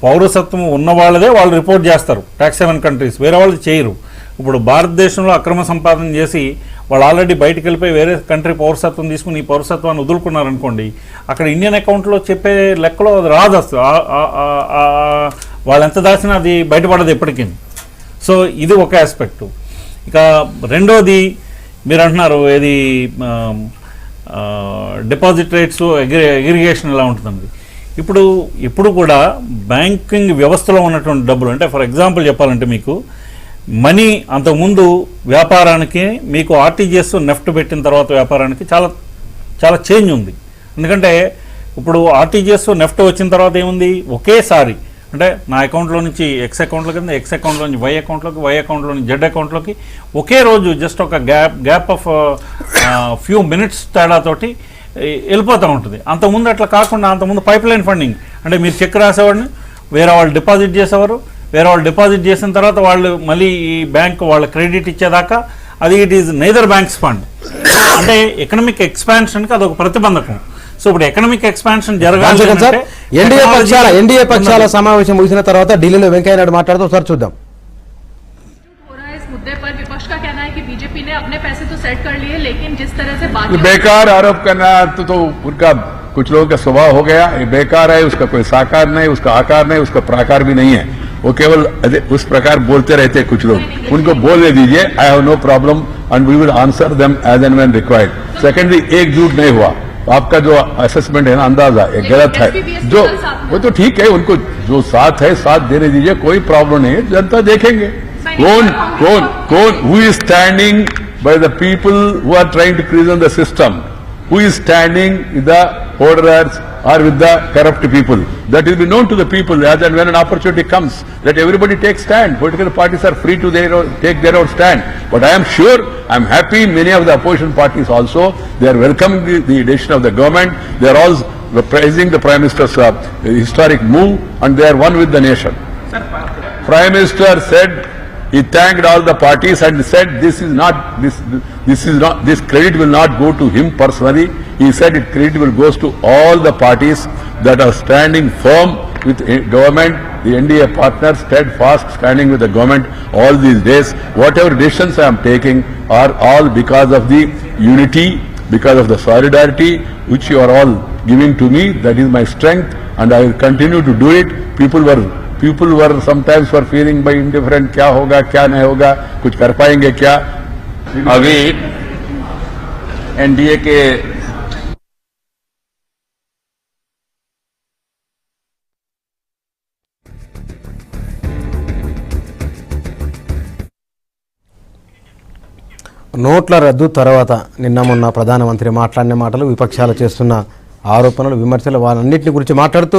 పౌరసత్వం ఉన్న వాళ్ళదే వాళ్ళు రిపోర్ట్ చేస్తారు టాక్స్ హెవెన్ కంట్రీస్, వేరే వాళ్ళు చేయరు. ఇప్పుడు భారతదేశంలో అక్రమ సంపాదన చేసి వాళ్ళు ఆల్రెడీ బయటకు వెళ్ళిపోయి వేరే కంట్రీ పౌరసత్వం తీసుకుని ఈ పౌరసత్వాన్ని వదులుకున్నారనుకోండి, అక్కడ ఇండియన్ అకౌంట్లో చెప్పే లెక్కలో అది రాదు. అసలు వాళ్ళు ఎంత దాచినా అది బయటపడదు ఎప్పటికీ. సో ఇది ఒక ఆస్పెక్టు. ఇక రెండోది, మీరు అంటున్నారు ఏది డిపాజిట్ రేట్స్ అగ్రిగేషన్ ఎలా ఉంటుందండి. ఇప్పుడు కూడా బ్యాంకింగ్ వ్యవస్థలో ఉన్నటువంటి డబ్బులు, అంటే ఫర్ ఎగ్జాంపుల్ చెప్పాలంటే మీకు మనీ అంతకుముందు వ్యాపారానికి మీకు ఆర్టీజీఎస్ నెఫ్ట్ పెట్టిన తర్వాత వ్యాపారానికి చాలా చాలా చేంజ్ ఉంది. ఎందుకంటే ఇప్పుడు ఆర్టీజీఎస్ నెఫ్ట్ వచ్చిన తర్వాత ఏముంది, ఒకేసారి అంటే నా అకౌంట్లో నుంచి ఎక్స్ అకౌంట్లో కింద ఎక్స్ అకౌంట్లో నుంచి వై అకౌంట్లోకి, వై అకౌంట్లో నుంచి జెడ్ అకౌంట్లోకి ఒకే రోజు జస్ట్ ఒక గ్యాప్ ఆఫ్ ఫ్యూ మినిట్స్ తేడాతోటి వెళ్ళిపోతూ ఉంటుంది. అంతకుముందు అట్లా కాకుండా అంతకుముందు పైప్ లైన్ ఫండింగ్, అంటే మీరు చెక్ రాసేవాడిని, వేరే వాళ్ళు డిపాజిట్ చేసేవారు, వేరే వాళ్ళు డిపాజిట్ చేసిన తర్వాత వాళ్ళు మళ్ళీ ఈ బ్యాంక్ వాళ్ళ క్రెడిట్ ఇచ్చేదాకా అది it is neither banks fund. అంటే ఎకనామిక్ ఎక్స్పాన్షన్కి అదొక ప్రతిబంధకం. సో ఇప్పుడు ఎకనామిక్ ఎక్స్పాన్షన్ జరగాలి. ఎన్డీఏ పక్షాల సమావేశం ముగిసిన తర్వాత ఢిల్లీలో వెంకయ్య నాయుడు మాట్లాడుతూ ఒకసారి చూద్దాం. विपक्ष का कहना है कि बीजेपी ने अपने पैसे तो सेट कर लिए, लेकिन जिस तरह से बात बेकार आरोप करना तो उनका कुछ लोगों का स्वभाव हो गया. ये बेकार है, उसका कोई साकार नहीं, उसका आकार नहीं, उसका प्राकार भी नहीं है. वो केवल उस प्रकार बोलते रहते हैं कुछ लोग. उनको बोलने दीजिए. I have no problem and we will answer them as and when required. Secondly, एकजुट नहीं हुआ. आपका जो असेसमेंट है ना, अंदाजा ये गलत है। SPBS जो कल साथ में वो तो ठीक है, उनको जो साथ है साथ देने दीजिए, कोई प्रॉब्लम नहीं है, जनता देखेंगे कौन कौन कौन who is standing by the people who are trying to prison the system, who is standing with the orderers or with the corrupt people. That will be known to the people as and when an opportunity comes. Let everybody take stand. Political parties are free to take their own stand. But I am sure, I am happy, many of the opposition parties also, they are welcoming the decision of the government. They are all praising the Prime Minister's historic move, and they are one with the nation. Prime Minister said, he thanked all the parties and said this credit will not go to him personally. He said it credit will goes to all the parties that are standing firm with government, the NDA partners, steadfast standing with the government all these days. Whatever decisions I am taking are all because of the unity, because of the solidarity which you are all giving to me. That is my strength, and I will continue to do it. People were sometimes were feeling by indifferent, क्या होगा क्या नहीं होगा, कुछ कर पाएंगे क्या. अभी एनडीए के నోట్ల రద్దు తర్వాత నిన్న మొన్న ప్రధానమంత్రి మాట్లాడిన మాటలు, విపక్షాలు చేస్తున్న ఆరోపణలు, విమర్శలు, వాళ్ళన్నింటిని గురించి మాట్లాడుతూ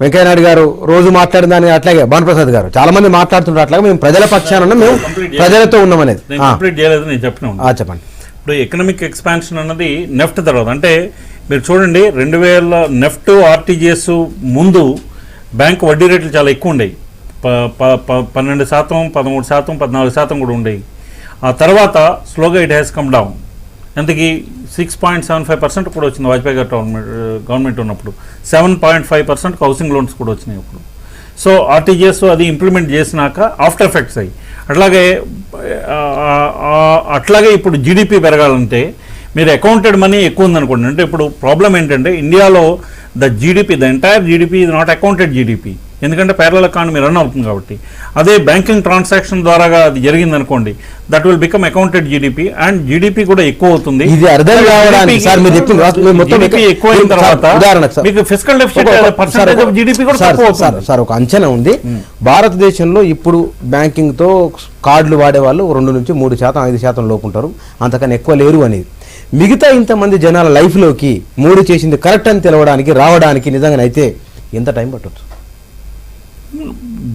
వెంకయ్యనాయుడు గారు రోజు మాట్లాడిన దాన్ని, అట్లాగే భానుప్రసాద్ గారు చాలా మంది మాట్లాడుతుంటారు, అట్లాగే మేము ప్రజల పక్షాన ఉన్నాం, మేము ప్రజలతో ఉన్నామనేది. కంప్లీట్ చేయలేదు, నేను చెప్పిన చెప్పండి. ఇప్పుడు ఎకనామిక్ ఎక్స్పాన్షన్ అన్నది నెఫ్ట్ తర్వాత, అంటే మీరు చూడండి 2000 నెఫ్ట్ ఆర్టీజీఎస్ ముందు బ్యాంక్ వడ్డీ రేట్లు చాలా ఎక్కువ ఉండేవి, 12%, 13%, 14% కూడా ఉండేవి. ఆ తర్వాత స్లోగా ఇట్ హ్యాస్ కమ్ డౌన్. ఎంతకి 6.75% కూడా వచ్చింది వాజ్పేయి గారు గవర్నమెంట్ ఉన్నప్పుడు. 7.5% హౌసింగ్ లోన్స్ కూడా వచ్చినాయి ఇప్పుడు. సో ఆర్టీజీఎస్ అది ఇంప్లిమెంట్ చేసినాక ఆఫ్టర్ ఎఫెక్ట్స్ అయ్యి, అట్లాగే ఇప్పుడు జీడిపి పెరగాలంటే మీరు అకౌంటెడ్ మనీ ఎక్కువ ఉందనుకోండి. అంటే ఇప్పుడు ప్రాబ్లం ఏంటంటే ఇండియాలో ద ఎంటైర్ జీడిపి ఇది నాట్ అకౌంటెడ్ జీడిపి, ఎందుకంటే ప్యారలల్ ఎకానమీ రన్ అవుతుంది కాబట్టి. అదే బ్యాంకింగ్ ట్రాన్సాక్షన్ ద్వారా అది జరిగింది అనుకోండి, that will become accounted GDP, and GDP కూడా ఎక్కువ అవుతుంది. ఇది అర్థం కావడానికి సార్ మీరు ఎక్కువ అయిన తర్వాత మీకు fiscal deficit percentage of GDP కూడా తక్కువ అవుతుంది. సార్ ఒక అంచనా ఉంది, భారతదేశంలో ఇప్పుడు బ్యాంకింగ్ తో కార్డులు వాడే వాళ్ళు 2 నుంచి 3%, 5% లోపు ఉంటారు, అంతకన్నా ఎక్కువ లేరు అనేది. మిగతా ఇంతమంది జనాల లైఫ్లోకి మోడీ చేసింది కరెక్ట్ అని తెలవడానికి రావడానికి నిజంగానైతే ఎంత టైం పట్టవచ్చు?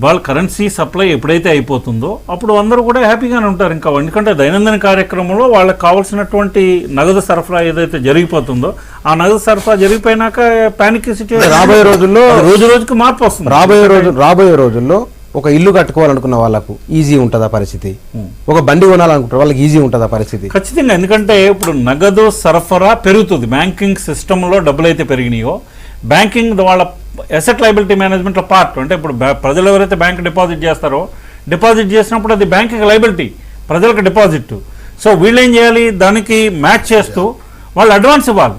వాళ్ళ కరెన్సీ సప్లై ఎప్పుడైతే అయిపోతుందో అప్పుడు అందరూ కూడా హ్యాపీగానే ఉంటారు. ఇంకా ఎందుకంటే దైనందిన కార్యక్రమంలో వాళ్ళకి కావాల్సినటువంటి నగదు సరఫరా ఏదైతే జరిగిపోతుందో ఆ నగదు సరఫరా జరిగిపోయినాక పానిక్ సిచ్యువేషన్ రాబోయే రోజుల్లో రోజు రోజుకి మార్పు వస్తుంది. రాబోయే రోజుల్లో ఒక ఇల్లు కట్టుకోవాలనుకున్న వాళ్ళకు ఈజీ ఉంటుందా పరిస్థితి? ఒక బండి కొనాలనుకుంటారు వాళ్ళకి ఈజీ ఉంటుందా పరిస్థితి? ఖచ్చితంగా, ఎందుకంటే ఇప్పుడు నగదు సరఫరా పెరుగుతుంది. బ్యాంకింగ్ సిస్టంలో డబ్బులు అయితే పెరిగినాయో, బ్యాంకింగ్ వాళ్ళ అసెట్ లయబిలిటీ మేనేజ్మెంట్లో పార్ట్. అంటే ఇప్పుడు ప్రజలు ఎవరైతే బ్యాంక్ డిపాజిట్ చేస్తారో, డిపాజిట్ చేసినప్పుడు అది బ్యాంకింగ్ లయబిలిటీ, ప్రజలకు డిపాజిట్. సో వీళ్ళు ఏం చేయాలి, దానికి మ్యాచ్ చేస్తూ వాళ్ళు అడ్వాన్స్ ఇవ్వాలి.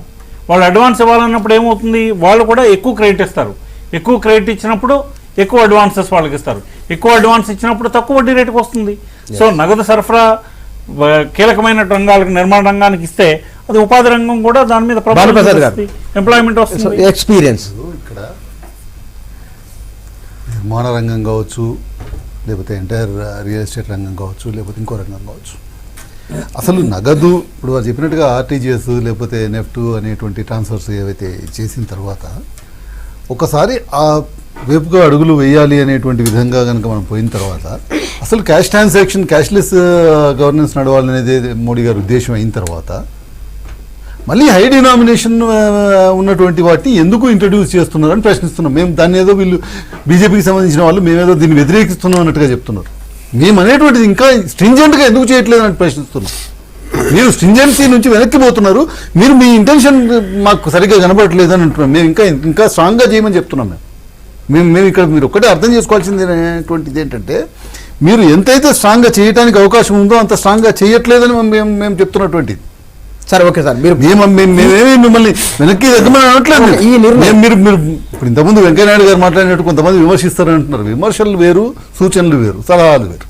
వాళ్ళు అడ్వాన్స్ ఇవ్వాలన్నప్పుడు ఏమవుతుంది, వాళ్ళు కూడా ఎక్కువ క్రెడిట్ ఇస్తారు. ఎక్కువ క్రెడిట్ ఇచ్చినప్పుడు ఎక్కువ అడ్వాన్సెస్ వాళ్ళకి ఇస్తారు. ఎక్కువ అడ్వాన్స్ ఇచ్చినప్పుడు తక్కువ వడ్డీ రేటుకు వస్తుంది. సో నగదు సరఫరా కీలకమైన రంగాలకు, నిర్మాణ రంగానికి ఇస్తే అది ఉపాధి రంగం కూడా దాని మీద ఎంప్లాయ్మెంట్ వస్తుంది. ఎక్స్పీరియన్స్ ఇక్కడ నిర్మాణ రంగం కావచ్చు, లేకపోతే ఎంటైర్ రియల్ ఎస్టేట్ రంగం కావచ్చు, లేకపోతే ఇంకో రంగం కావచ్చు, అసలు నగదు ఇప్పుడు వారు చెప్పినట్టుగా ఆర్టీజీఎస్ లేకపోతే నెఫ్ట్ అనేటువంటి ట్రాన్స్ఫర్స్ ఏవైతే చేసిన తర్వాత ఒకసారి ఆ వైపుగా అడుగులు వేయాలి అనేటువంటి విధంగా కనుక మనం పోయిన తర్వాత అసలు క్యాష్ ట్రాన్సాక్షన్, క్యాష్లెస్ గవర్నెన్స్ నడవాలనేది మోడీ గారి ఉద్దేశం అయిన తర్వాత మళ్ళీ హై డినామినేషన్ ఉన్నటువంటి వాటిని ఎందుకు ఇంట్రడ్యూస్ చేస్తున్నారని ప్రశ్నిస్తున్నాం. మేము దాన్ని ఏదో వీళ్ళు బీజేపీకి సంబంధించిన వాళ్ళు మేమేదో దీన్ని వ్యతిరేకిస్తున్నాం అన్నట్టుగా చెప్తున్నారు. మేము అనేటువంటిది ఇంకా స్ట్రింజెంట్గా ఎందుకు చేయట్లేదు అని ప్రశ్నిస్తున్నాం. మీరు స్ట్రింజెన్సీ నుంచి వెనక్కిపోతున్నారు, మీరు మీ ఇంటెన్షన్ మాకు సరిగ్గా కనబడట్లేదు అని అంటున్నాం. మేము ఇంకా స్ట్రాంగ్గా చేయమని చెప్తున్నాం. మేము ఇక్కడ మీరు ఒక్కటే అర్థం చేసుకోవాల్సింది అనేటువంటిది ఏంటంటే, మీరు ఎంతైతే స్ట్రాంగ్గా చేయడానికి అవకాశం ఉందో అంత స్ట్రాంగ్గా చేయట్లేదని మేము చెప్తున్నటువంటిది. సరే ఓకే సార్, మేమేమి మిమ్మల్ని వెనక్కి ఎగ్గమని అనట్లేదు. మీరు ఇప్పుడు ఇంతకుముందు వెంకయ్యనాయుడు గారు మాట్లాడినట్టు కొంతమంది విమర్శిస్తారని అంటున్నారు. విమర్శలు వేరు, సూచనలు వేరు, సలహాలు వేరు.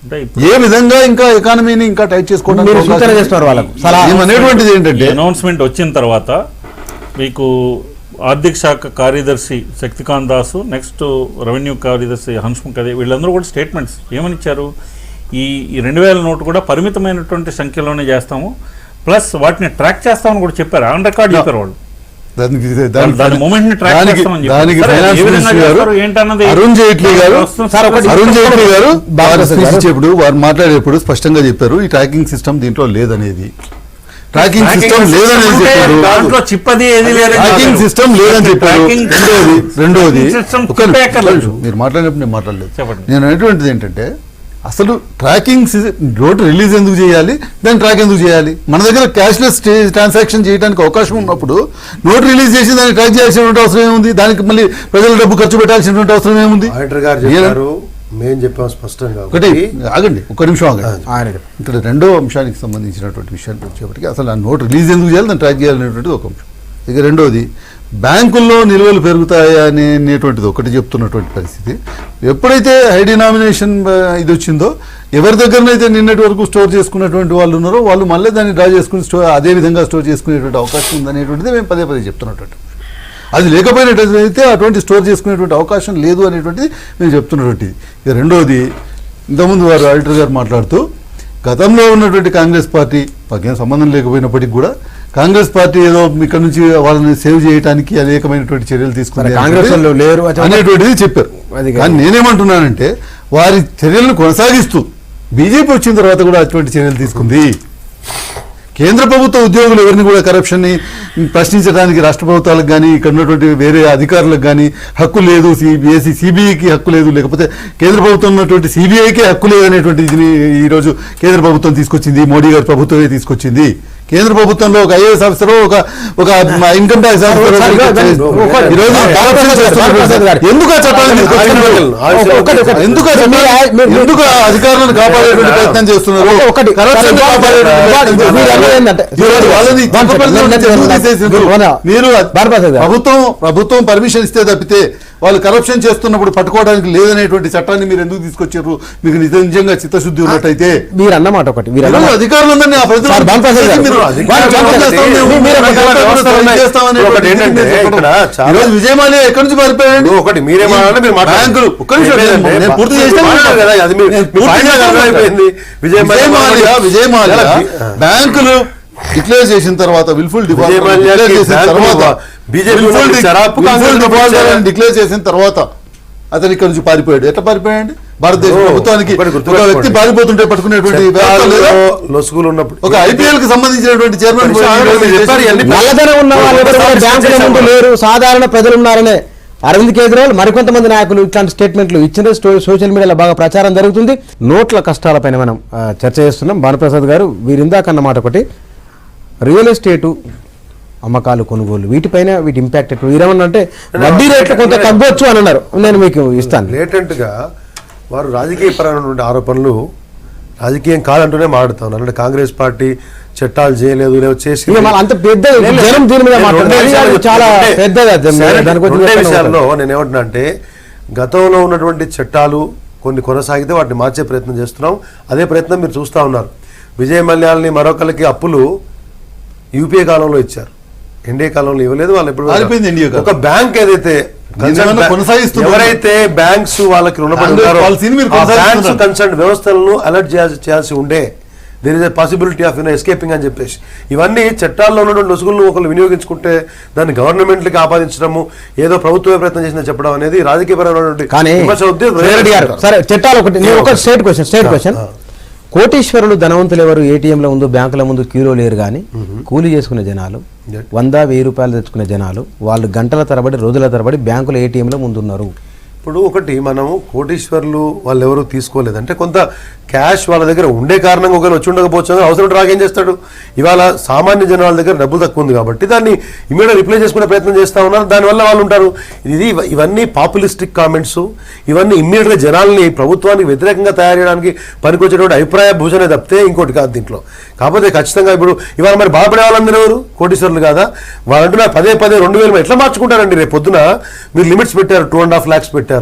అంటే ఏ విధంగా ఇంకా ఎకానమీని ఇంకా టైట్ మీరు సూచన చేస్తున్నారు వాళ్ళకు సలహా అనేటువంటిది ఏంటంటే అనౌన్స్మెంట్ వచ్చిన తర్వాత మీకు ఆర్థిక శాఖ కార్యదర్శి శక్తికాంత్ దాసు, నెక్స్ట్ రెవెన్యూ కార్యదర్శి హన్స్ముఖ్ అదే వీళ్ళందరూ కూడా స్టేట్మెంట్స్ ఏమని ఇచ్చారు, ఈ 2000 నోటు కూడా పరిమితమైనటువంటి సంఖ్యలోనే చేస్తాము, ప్లస్ వాటిని ట్రాక్ చేస్తామని కూడా చెప్పారు, ఆన్ రికార్డ్ చెప్పారు వాళ్ళు. దాని మూమెంట్ ని ట్రాక్ చేస్తామని చెప్పారు. దానికి సరే, ఫైనాన్స్ ఏ విధంగా మినిస్టర్ గారు చేస్తారు ఏంటన్నది అరుణ్ జైట్లీ గారు సార్ ఒకటి అరుణ్ జైట్లీ గారు బాగా ఇచ్చేప్పుడు వారు మాట్లాడేప్పుడు స్పష్టంగా చెప్పారు ఈ ట్రాకింగ్ సిస్టమ్ దీంట్లో లేదనేది. ట్రాకింగ్ సిస్టమ్ లేదనేది చెప్పారు. దాంట్లో చిప్ అది ఏది లేదు. ట్రాకింగ్ సిస్టమ్ లేదని చెప్పారు. రెండోది system ఒక్క చిప్పే ఎక్కర్లేదు. మీరు మాట్లాడినప్పుడు నేను మాట్లాడలేదు. చెప్పండి. నేను అనేటువంటిది ఏంటంటే అసలు ట్రాకింగ్ నోట్ రిలీజ్ ఎందుకు చేయాలి, దాన్ని ట్రాక్ ఎందుకు చేయాలి? మన దగ్గర క్యాష్లెస్ ట్రాన్సాక్షన్ చేయడానికి అవకాశం ఉన్నప్పుడు నోట్ రిలీజ్ చేసి దాన్ని ట్రాక్ చేయాల్సినటువంటి అవసరం ఏముంది? దానికి మళ్ళీ ప్రజల డబ్బు ఖర్చు పెట్టాల్సినటువంటి అవసరం ఏముంది? ఆడిటర్ గారు చెప్పారు, మేము చెప్పాం స్పష్టంగా. ఒకటి ఆగండి, ఒక్క నిమిషం ఆగండి. ఆయన ఇక్కడ రెండో అంశానికి సంబంధించినటువంటి విషయానికి వచ్చేప్పటికి అసలు ఆ నోట్ రిలీజ్ ఎందుకు చేయాలి, దాన్ని ట్రాక్ చేయాలనేటువంటిది ఒక అంశం. ఇక రెండోది బ్యాంకుల్లో నిల్వలు పెరుగుతాయా అనేటువంటిది ఒకటి చెప్తున్నటువంటి పరిస్థితి. ఎప్పుడైతే హై డినామినేషన్ ఇది వచ్చిందో ఎవరి దగ్గరనైతే నిన్నటి వరకు స్టోర్ చేసుకున్నటువంటి వాళ్ళు ఉన్నారో వాళ్ళు మళ్ళీ దాన్ని డ్రా చేసుకుని అదే విధంగా స్టోర్ చేసుకునేటువంటి అవకాశం ఉందనేటువంటిది మేము పదే పదే చెప్తున్నటువంటి. అది లేకపోయినట్లయితే అటువంటి స్టోర్ చేసుకునేటువంటి అవకాశం లేదు అనేటువంటిది మేము చెప్తున్నటువంటిది. ఇక రెండవది, ఇంతకుముందు వారు ఆడిటర్ గారు మాట్లాడుతూ గతంలో ఉన్నటువంటి కాంగ్రెస్ పార్టీ మాకేం సంబంధం లేకపోయినప్పటికీ కూడా కాంగ్రెస్ పార్టీ ఏదో ఇక్కడ నుంచి వాళ్ళని సేవ్ చేయడానికి అనేకమైనటువంటి చర్యలు తీసుకుంది కాంగ్రెస్ వాళ్ళు లేరు అనేటువంటిది చెప్పారు. కానీ నేనేమంటున్నానంటే వారి చర్యలను కొనసాగిస్తూ బీజేపీ వచ్చిన తర్వాత కూడా అటువంటి చర్యలు తీసుకుంది. కేంద్ర ప్రభుత్వ ఉద్యోగులు ఎవరిని కూడా కరప్షన్ని ప్రశ్నించడానికి రాష్ట్ర ప్రభుత్వాలకు కానీ ఇక్కడ ఉన్నటువంటి వేరే అధికారులకు కానీ హక్కు లేదు, సిబిఐకి హక్కు లేదు, లేకపోతే కేంద్ర ప్రభుత్వం ఉన్నటువంటి సిబిఐకే హక్కు లేదు అనేటువంటిది ఈరోజు కేంద్ర ప్రభుత్వం తీసుకొచ్చింది, మోడీ గారి ప్రభుత్వమే తీసుకొచ్చింది. కేంద్ర ప్రభుత్వంలో ఒక ఐఏఎస్ ఆఫీసర్, ఒక ఇన్కమ్ ట్యాక్స్ ఆఫీసర్ ఎందుకు ఆ చట్టాలను ఎందుకు అధికారులను కాపాడేటువంటి ప్రయత్నం చేస్తున్నారు? మీరు ప్రభుత్వం పర్మిషన్ ఇస్తే తప్పితే వాళ్ళు కరప్షన్ చేస్తున్నప్పుడు పట్టుకోవడానికి లేదనేటువంటి చట్టాన్ని మీరు ఎందుకు తీసుకొచ్చారు? మీకు నిజంగా చిత్తశుద్ధి ఉన్నట్టయితే మీరు అన్నమాట ఒకటి అధికారులందరినీ ఆ ప్రజలు విజయమాల్యా ఎక్కడి నుంచి పారిపోయాడు? ఒకటి మీరేమన్నా బ్యాంకులు పూర్తి విజయమాల్యా బ్యాంకులు డిక్లేర్ చేసిన తర్వాత విల్ఫుల్ డిక్లేర్ చేసిన తర్వాత అతను ఇక్కడ నుంచి పారిపోయాడు. ఎట్లా పారిపోయాడు? భారతదేశ ప్రభుత్వానికి ఒక వ్యక్తి పారిపోతుంటే పట్టుకునేటువంటి లొసుగులు ఉన్నప్పుడు ఒక ఐపీఎల్ కి సంబంధించినటువంటి చైర్మన్ నల్లధనం ఉన్న వాళ్ళు బ్యాంకుల ముందు లేరు, సాధారణ ప్రజలు ఉన్నారనే అరవింద్ కేజ్రీవాల్ మరికొంతమంది నాయకులు ఇట్లాంటి స్టేట్మెంట్లు ఇచ్చిన సోషల్ మీడియాలో బాగా ప్రచారం జరుగుతుంది. నోట్ల కష్టాలపైన మనం చర్చ చేస్తున్నాం. భానుప్రసాద్ గారు వీరిందాక అన్నమాట ఒకటి, రియల్ ఎస్టేటు అమ్మకాలు కొనుగోలు వీటిపైన వీటి ఇంపాక్ట్ ఎట్లా వీరేమన్నంటే వడ్డీ రేట్లు కొంత తగ్గొచ్చు అని అన్నారు. నేను మీకు ఇస్తాను. లేటెంట్గా వారు రాజకీయపరమైనటువంటి ఆరోపణలు రాజకీయం కాదంటూనే మాట్లాడుతూ ఉన్నారు. అంటే కాంగ్రెస్ పార్టీ చట్టాలు చేయలేదు చేసి అంత పెద్ద జనం దీని మీద చాలా పెద్ద విషయాల్లో నేను ఏమంటున్నా అంటే గతంలో ఉన్నటువంటి చట్టాలు కొన్ని కొనసాగితే వాటిని మార్చే ప్రయత్నం చేస్తున్నాం. అదే ప్రయత్నం మీరు చూస్తూ ఉన్నారు. విజయ్ మల్యాల్ని మరొకరికి అప్పులు యూపీఏ కాలంలో ఇచ్చారు, ఎన్డీఏ కాలంలో ఇవ్వలేదు. వాళ్ళు ఎప్పుడు ఒక బ్యాంక్ ఏదైతే ఎవరైతే బ్యాంక్స్ వాళ్ళకి రుణపడి ఉన్నారో కన్సర్న్ వ్యవస్థలను అలర్ట్ చేయాల్సి ఉండే there is a possibility of escaping అని చెప్పేసి ఇవన్నీ చట్టాల్లో ఉన్నటువంటి లొసుగులను ఒకరు వినియోగించుకుంటే దాన్ని గవర్నమెంట్లకి ఆపాదించడము ఏదో ప్రభుత్వ ప్రయత్నం చేసిన చెప్పడం అనేది రాజకీయపరమైనటువంటి సరే చట్టాలు ఒకటి స్టేట్ క్వశ్చన్ కోటీశ్వరులు ధనవంతులు ఎవరు ఏటీఎంల ముందు బ్యాంకుల ముందు క్యూలో లేరు, కానీ కూలీ చేసుకునే జనాలు 100-1000 రూపాయలు తెచ్చుకునే జనాలు వాళ్ళు గంటల తరబడి రోజుల తరబడి బ్యాంకుల ఏటీఎంలో ముందున్నారు. ఇప్పుడు ఒకటి మనము కోటీశ్వర్లు వాళ్ళు ఎవరు తీసుకోలేదంటే కొంత క్యాష్ వాళ్ళ దగ్గర ఉండే కారణంగా ఒకవేళ వచ్చి ఉండకపోవచ్చు, అవసరం రాకేం చేస్తాడు. ఇవాళ సామాన్య జనాల దగ్గర డబ్బు తక్కువ ఉంది కాబట్టి దాన్ని ఇమీడియట్ రిప్లై చేసుకునే ప్రయత్నం చేస్తూ ఉన్నారు. దానివల్ల వాళ్ళు ఉంటారు. ఇవన్నీ పాపులిస్టిక్ కామెంట్స్, ఇవన్నీ ఇమ్మీడియట్గా జనాల్ని ప్రభుత్వానికి వ్యతిరేకంగా తయారు చేయడానికి పనికొచ్చేటువంటి అభిప్రాయ భూషణే తప్పితే ఇంకోటి కాదు దీంట్లో. కాకపోతే ఖచ్చితంగా ఇప్పుడు ఇవాళ మరి బాధపడే వాళ్ళందరూ ఎవరు? కోటీశ్వర్లు కాదా? వాళ్ళు అంటున్నారు 10,000 2,000 ఎట్లా మార్చుకుంటారండి? రేపు పొద్దున మీరు లిమిట్స్ పెట్టారు, 2.5 lakhs పెట్టారు.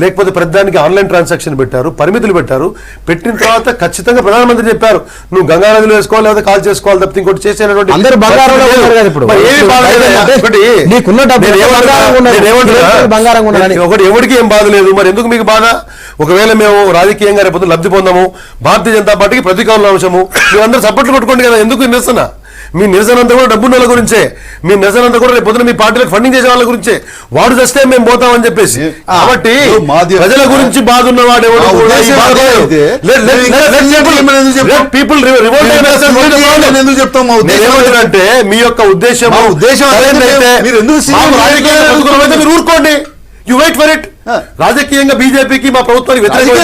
లేకపోతే ప్రతిదానికి ఆన్లైన్ ట్రాన్సాక్షన్ పెట్టారు, పరిమితులు పెట్టారు. పెట్టిన తర్వాత ఖచ్చితంగా ప్రధానమంత్రి చెప్పారు నువ్వు గంగా నదిలో వేసుకోవాలి లేదా కాల్ చేసుకోవాలి తప్పితే ఇంకోటి చేసేటువంటి అందరూ బంగారంలో ఉన్నారు కదా ఇప్పుడు. మరి ఏమీ బాధ లేదయ్యా. ఒకటి నీకున్న డబ్బు నేను బంగారంగా ఉండాలని. ఒకటి ఎవరికి ఏం బాధ లేదు, మరి ఎందుకు మీకు బాధ? ఒకవేళ మేము రాజకీయంగా రేపు లబ్ధి పొందాము, భారతీయ జనతా పార్టీకి ప్రతికూల అంశము, మీరందరూ సపోర్ట్లు కొట్టుకోండి కదా. ఎందుకు నిరసన? మీ నిరసన అంతా కూడా డబ్బున్న వాళ్ళ గురించే, మీ నిరసన అంతా కూడా రేపు పొద్దున మీ పార్టీలకు ఫండింగ్ చేసే వాళ్ళ గురించే. వాడు చేస్తే మేము పోతామని చెప్పేసి. కాబట్టి ప్రజల గురించి బాధ ఉన్నవాడు అంటే మీ యొక్క ఉద్దేశం మీరు ఊరుకోండి, యు వెయిట్ ఫర్ ఇట్. రాజకీయంగా బీజేపీకి మా ప్రభుత్వానికి వ్యతిరేకంగా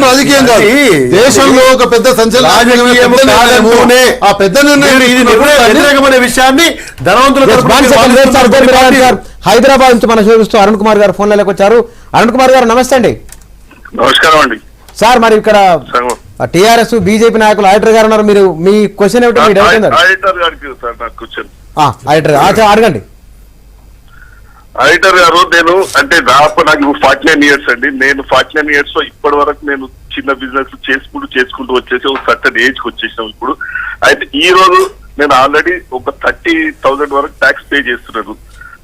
రాజకీయం కాదు, దేశంలో ఒక పెద్ద వ్యతిరేకమైన విషయాన్ని ధనవంతులు. హైదరాబాద్ నుంచి మన చూస్తూ అరుణ్ కుమార్ గారు ఫోన్ లోకి వచ్చారు. అరుణ్ కుమార్ గారు నమస్తే అండి. నమస్కారం అండి సార్. మరి ఇక్కడ టిఆర్ఎస్ బీజేపీ నాయకులు ఆడిటర్ గారు ఉన్నారు. మీరు మీ క్వశ్చన్ ఏమిటో మీ డౌట్ ఆడిటర్ గారికి సార్ నాకు క్వశ్చన్. ఆడిటర్ అడగండి. ఆడిటర్ గారు, నేను అంటే నాకు 49 years అండి. నేను 49 years లో ఇప్పటి వరకు నేను చిన్న బిజినెస్ చేసుకుంటూ వచ్చేసి ఒక సర్టన్ ఏజ్ కి వచ్చేసాం ఇప్పుడు. అయితే ఈ రోజు నేను ఆల్రెడీ ఒక 30,000 వరకు ట్యాక్స్ పే చేస్తున్నాను.